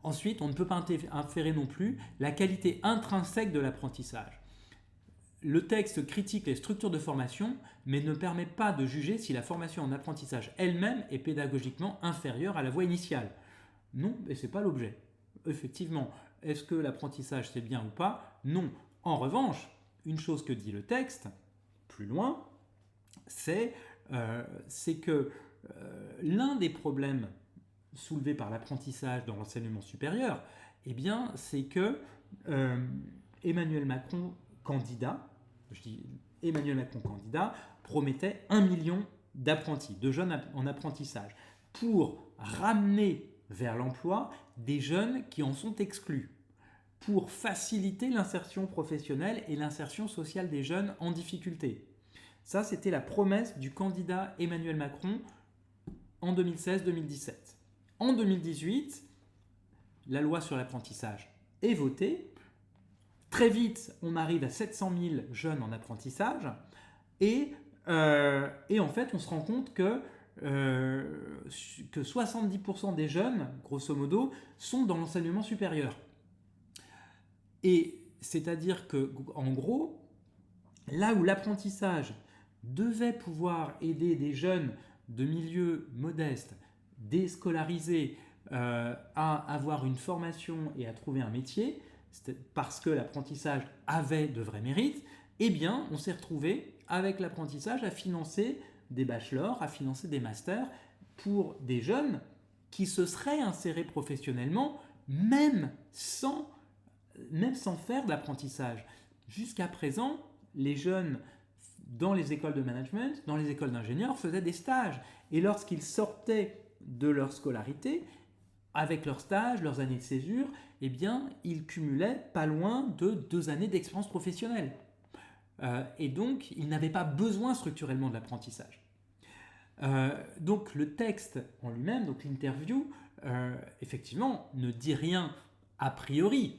Ensuite, on ne peut pas inférer non plus la qualité intrinsèque de l'apprentissage. Le texte critique les structures de formation, mais ne permet pas de juger si la formation en apprentissage elle-même est pédagogiquement inférieure à la voie initiale. Non, et ce n'est pas l'objet. Effectivement, est-ce que l'apprentissage c'est bien ou pas? Non. En revanche, une chose que dit le texte, plus loin, c'est que l'un des problèmes soulevés par l'apprentissage dans l'enseignement supérieur, eh bien, c'est que Emmanuel Macron, candidat, promettait 1 million d'apprentis, de jeunes en apprentissage, pour ramener vers l'emploi des jeunes qui en sont exclus, pour faciliter l'insertion professionnelle et l'insertion sociale des jeunes en difficulté. Ça, c'était la promesse du candidat Emmanuel Macron en 2016-2017. En 2018, la loi sur l'apprentissage est votée. Très vite, on arrive à 700 000 jeunes en apprentissage. Et en fait, on se rend compte que 70% des jeunes, grosso modo, sont dans l'enseignement supérieur. Et c'est-à-dire que, en gros, là où l'apprentissage devait pouvoir aider des jeunes de milieux modestes, déscolarisés, à avoir une formation et à trouver un métier, parce que l'apprentissage avait de vrais mérites, eh bien, on s'est retrouvé avec l'apprentissage à financer des bachelors, à financer des masters pour des jeunes qui se seraient insérés professionnellement, même sans faire de l'apprentissage. Jusqu'à présent, les jeunes dans les écoles de management, dans les écoles d'ingénieurs, faisaient des stages. Et lorsqu'ils sortaient de leur scolarité, avec leurs stages, leurs années de césure, eh bien, ils cumulaient pas loin de 2 années d'expérience professionnelle. Et donc, ils n'avaient pas besoin structurellement de l'apprentissage. Donc, le texte en lui-même, donc l'interview, effectivement, ne dit rien a priori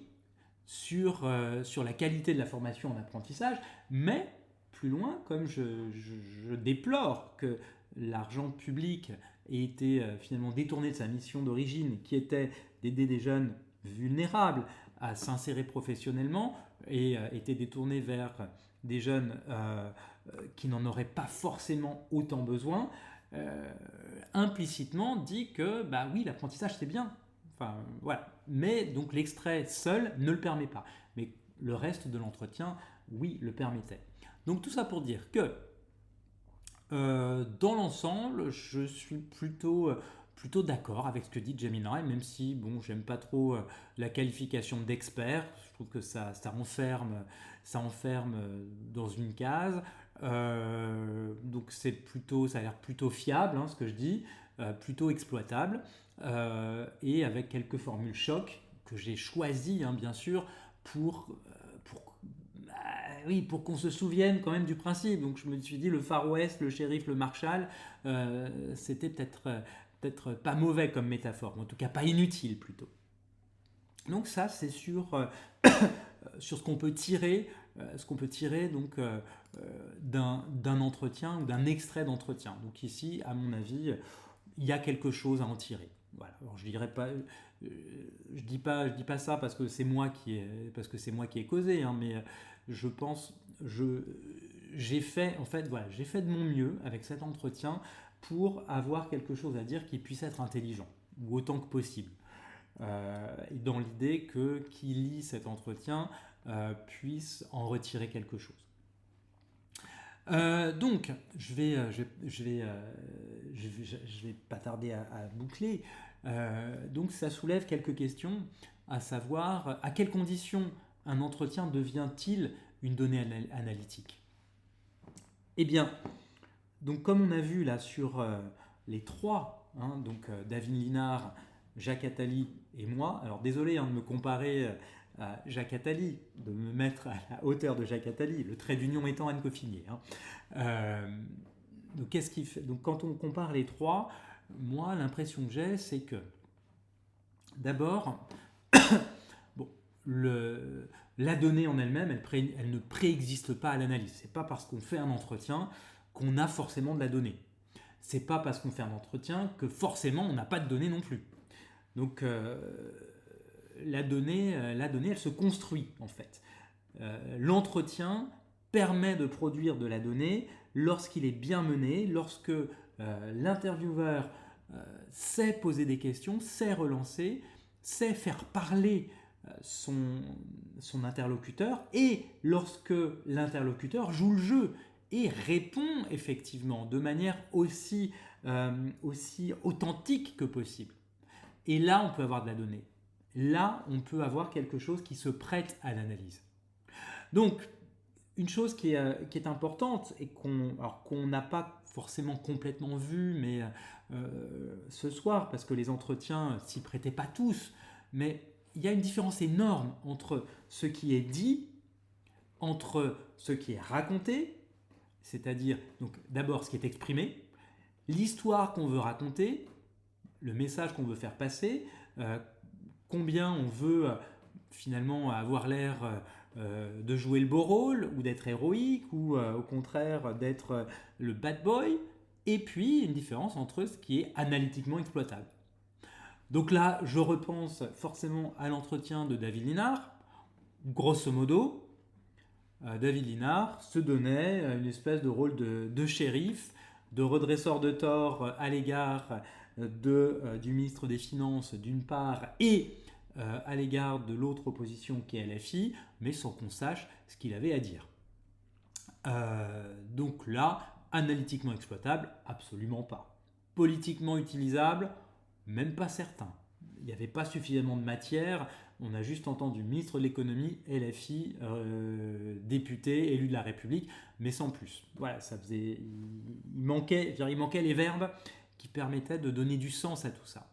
sur la qualité de la formation en apprentissage, mais plus loin, comme je déplore que l'argent public ait été finalement détourné de sa mission d'origine, qui était d'aider des jeunes vulnérables à s'insérer professionnellement et était détourné vers des jeunes qui n'en auraient pas forcément autant besoin, implicitement dit que bah oui, l'apprentissage c'est bien. Enfin, voilà. Mais donc l'extrait seul ne le permet pas. Mais le reste de l'entretien, oui, le permettait. Donc tout ça pour dire que dans l'ensemble, je suis plutôt d'accord avec ce que dit Gemini, même si bon, j'aime pas trop la qualification d'expert. Je trouve que ça enferme dans une case. Donc ça a l'air plutôt fiable, hein, ce que je dis, plutôt exploitable, et avec quelques formules choc que j'ai choisies, hein, bien sûr, pour qu'on se souvienne quand même du principe. Donc je me suis dit, le Far West, le shérif, le Marshall, c'était peut-être pas mauvais comme métaphore, en tout cas pas inutile plutôt. Donc ça, c'est sur ce qu'on peut tirer, donc d'un entretien ou d'un extrait d'entretien. Donc ici, à mon avis, il y a quelque chose à en tirer. Voilà. Alors je dis pas ça parce que c'est moi qui ai causé, hein, mais je pense, j'ai fait de mon mieux avec cet entretien pour avoir quelque chose à dire qui puisse être intelligent, ou autant que possible. Dans l'idée que qui lit cet entretien puisse en retirer quelque chose. Donc, je vais pas tarder à boucler. Donc, ça soulève quelques questions, à savoir à quelles conditions un entretien devient-il une donnée analytique ? Eh bien, donc comme on a vu là sur les trois, hein, donc David Linard, Jacques Attali et moi. Alors désolé de me comparer à Jacques Attali, de me mettre à la hauteur de Jacques Attali, le trait d'union étant Anne Coffinier. Donc qu'est-ce qui fait ? Donc quand on compare les trois, moi l'impression que j'ai, c'est que d'abord, la donnée en elle-même, elle ne préexiste pas à l'analyse. C'est pas parce qu'on fait un entretien qu'on a forcément de la donnée. C'est pas parce qu'on fait un entretien que forcément on n'a pas de données non plus. Donc la donnée, elle se construit en fait. L'entretien permet de produire de la donnée lorsqu'il est bien mené, lorsque l'intervieweur sait poser des questions, sait relancer, sait faire parler son interlocuteur, et lorsque l'interlocuteur joue le jeu et répond effectivement de manière aussi authentique que possible. Et là, on peut avoir de la donnée. Là, on peut avoir quelque chose qui se prête à l'analyse. Donc, une chose qui est importante et qu'on n'a pas forcément complètement vu, mais ce soir, parce que les entretiens s'y prêtaient pas tous, mais il y a une différence énorme entre ce qui est dit, entre ce qui est raconté, c'est-à-dire donc d'abord ce qui est exprimé, l'histoire qu'on veut raconter, le message qu'on veut faire passer, combien on veut finalement avoir l'air de jouer le beau rôle ou d'être héroïque ou au contraire d'être le bad boy, et puis une différence entre ce qui est analytiquement exploitable. Donc là, je repense forcément à l'entretien de David Linard. Grosso modo, David Linard se donnait une espèce de rôle de shérif, de redresseur de tort à l'égard du ministre des Finances d'une part et à l'égard de l'autre opposition qui est LFI, mais sans qu'on sache ce qu'il avait à dire. Donc là, analytiquement exploitable, absolument pas. Politiquement utilisable, même pas certain. Il n'y avait pas suffisamment de matière. On a juste entendu ministre de l'économie, LFI, député, élu de la République, mais sans plus. Voilà, il manquait les verbes qui permettaient de donner du sens à tout ça.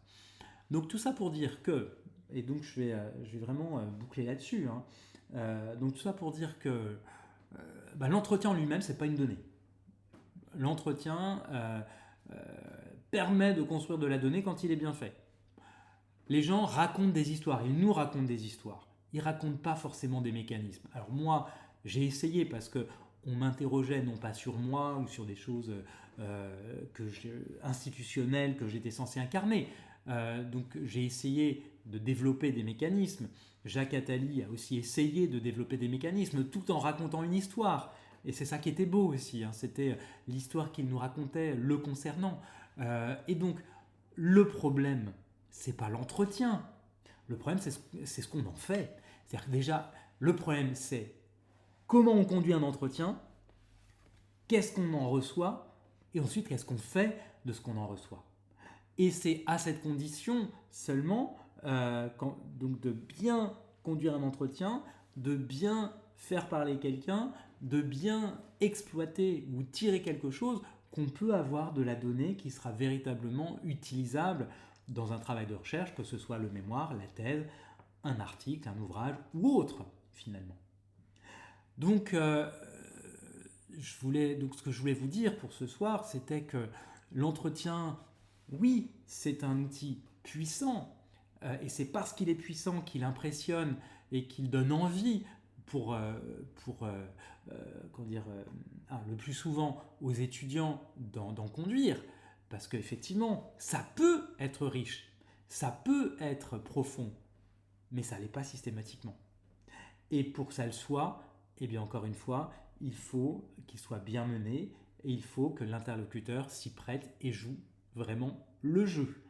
Donc tout ça pour dire que, et donc je vais vraiment boucler là-dessus, donc tout ça pour dire que l'entretien en lui-même, c'est pas une donnée. L'entretien permet de construire de la donnée quand il est bien fait. Les gens racontent des histoires, ils nous racontent des histoires. Ils ne racontent pas forcément des mécanismes. Alors moi, j'ai essayé parce qu'on m'interrogeait non pas sur moi ou sur des choses institutionnelles que j'étais censé incarner. Donc j'ai essayé de développer des mécanismes. Jacques Attali a aussi essayé de développer des mécanismes tout en racontant une histoire. Et c'est ça qui était beau aussi, hein. C'était l'histoire qu'il nous racontait le concernant. Et donc, le problème, c'est pas l'entretien. Le problème, c'est ce qu'on en fait. C'est-à-dire que déjà, le problème, c'est comment on conduit un entretien, qu'est-ce qu'on en reçoit, et ensuite, qu'est-ce qu'on fait de ce qu'on en reçoit. Et c'est à cette condition seulement donc de bien conduire un entretien, de bien faire parler quelqu'un, de bien exploiter ou tirer quelque chose qu'on peut avoir de la donnée qui sera véritablement utilisable dans un travail de recherche, que ce soit le mémoire, la thèse, un article, un ouvrage ou autre finalement. Donc, ce que je voulais vous dire pour ce soir, c'était que l'entretien, oui, c'est un outil puissant, et c'est parce qu'il est puissant qu'il impressionne et qu'il donne envie le plus souvent aux étudiants d'en conduire, parce qu'effectivement, ça peut être riche, ça peut être profond, mais ça ne l'est pas systématiquement. Et pour que ça le soit, eh bien encore une fois, il faut qu'il soit bien mené et il faut que l'interlocuteur s'y prête et joue vraiment le jeu.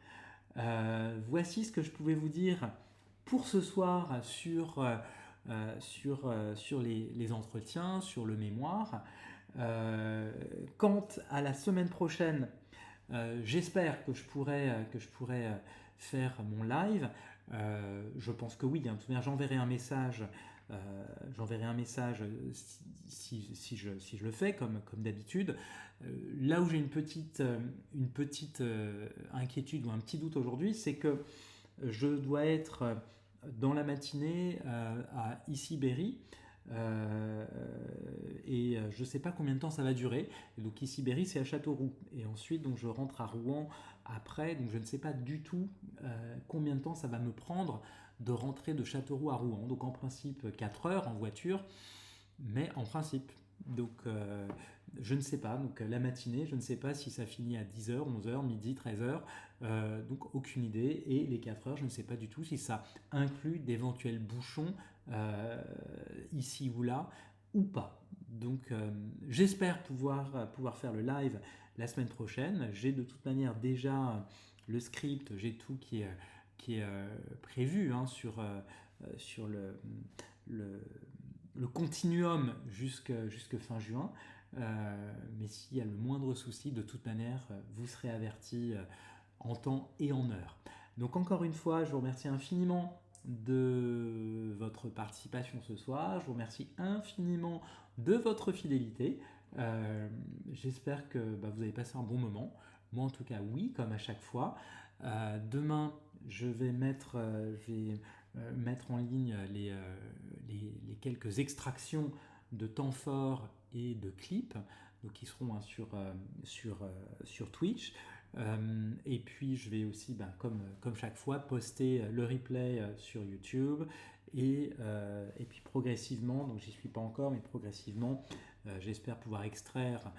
Voici ce que je pouvais vous dire pour ce soir sur les entretiens, sur le mémoire. Quant à la semaine prochaine, j'espère que je pourrai faire mon live. Je pense que oui, hein. J'enverrai un message. Si je le fais comme d'habitude. Là où j'ai une petite inquiétude ou un petit doute aujourd'hui, c'est que je dois être dans la matinée à Issy-Berry. Et je ne sais pas combien de temps ça va durer. Et donc Issy-Berry, c'est à Châteauroux. Et ensuite, donc, je rentre à Rouen après. Donc je ne sais pas du tout combien de temps ça va me prendre de rentrer de Châteauroux à Rouen. Donc en principe 4 heures en voiture, mais en principe. Donc je ne sais pas. Donc la matinée, je ne sais pas si ça finit à 10h, 11h, midi, 13h. Donc aucune idée. Et les 4 heures, je ne sais pas du tout si ça inclut d'éventuels bouchons ici ou là ou pas. Donc j'espère pouvoir faire le live la semaine prochaine. J'ai de toute manière déjà le script, j'ai tout qui est prévu, hein, sur le continuum jusque fin juin. Mais s'il y a le moindre souci, de toute manière, vous serez avertis en temps et en heure. Donc encore une fois, je vous remercie infiniment de votre participation ce soir. Je vous remercie infiniment de votre fidélité. J'espère que vous avez passé un bon moment. Moi en tout cas oui, comme à chaque fois. Demain, je vais mettre en ligne les quelques extractions de temps forts et de clips, donc qui seront sur Twitch. Et puis je vais aussi, comme chaque fois, poster le replay sur YouTube. Et puis progressivement, donc j'y suis pas encore, mais progressivement, j'espère pouvoir extraire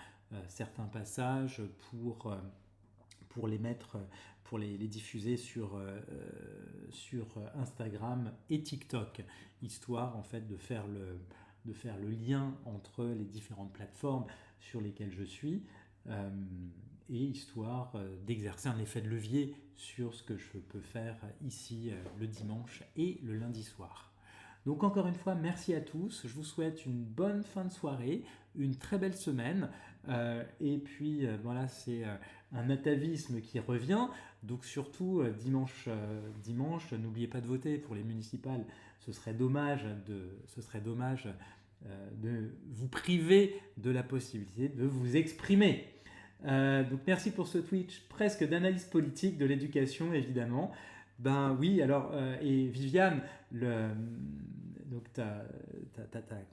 certains passages pour les mettre, pour les diffuser sur Instagram et TikTok, histoire en fait de faire le lien entre les différentes plateformes sur lesquelles je suis, et histoire d'exercer un effet de levier sur ce que je peux faire ici le dimanche et le lundi soir. Donc encore une fois, merci à tous. Je vous souhaite une bonne fin de soirée, une très belle semaine. Et puis voilà, c'est un atavisme qui revient. Donc surtout dimanche, n'oubliez pas de voter pour les municipales. Ce serait dommage de vous priver de la possibilité de vous exprimer. Donc merci pour ce Twitch presque d'analyse politique de l'éducation, évidemment. Ben oui, alors, et Viviane, donc ta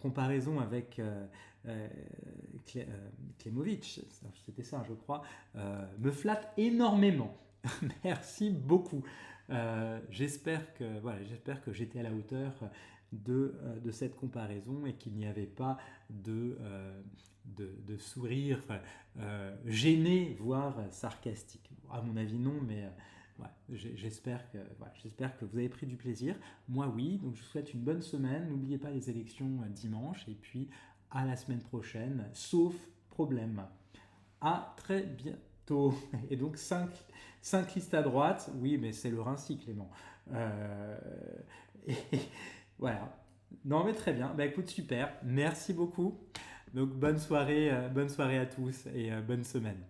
comparaison avec Klemovic, c'était ça je crois, me flatte énormément. Merci beaucoup. J'espère que j'étais à la hauteur de cette comparaison et qu'il n'y avait pas de sourire gêné, voire sarcastique. À mon avis non, mais ouais, j'espère que vous avez pris du plaisir. Moi, oui. Donc, je vous souhaite une bonne semaine. N'oubliez pas les élections dimanche. Et puis, à la semaine prochaine, sauf problème. À très bientôt. Et donc, 5 listes à droite. Oui, mais c'est le Rinci, Clément. Et voilà. Non, mais très bien. Bah, écoute, super. Merci beaucoup. Donc, bonne soirée à tous et bonne semaine.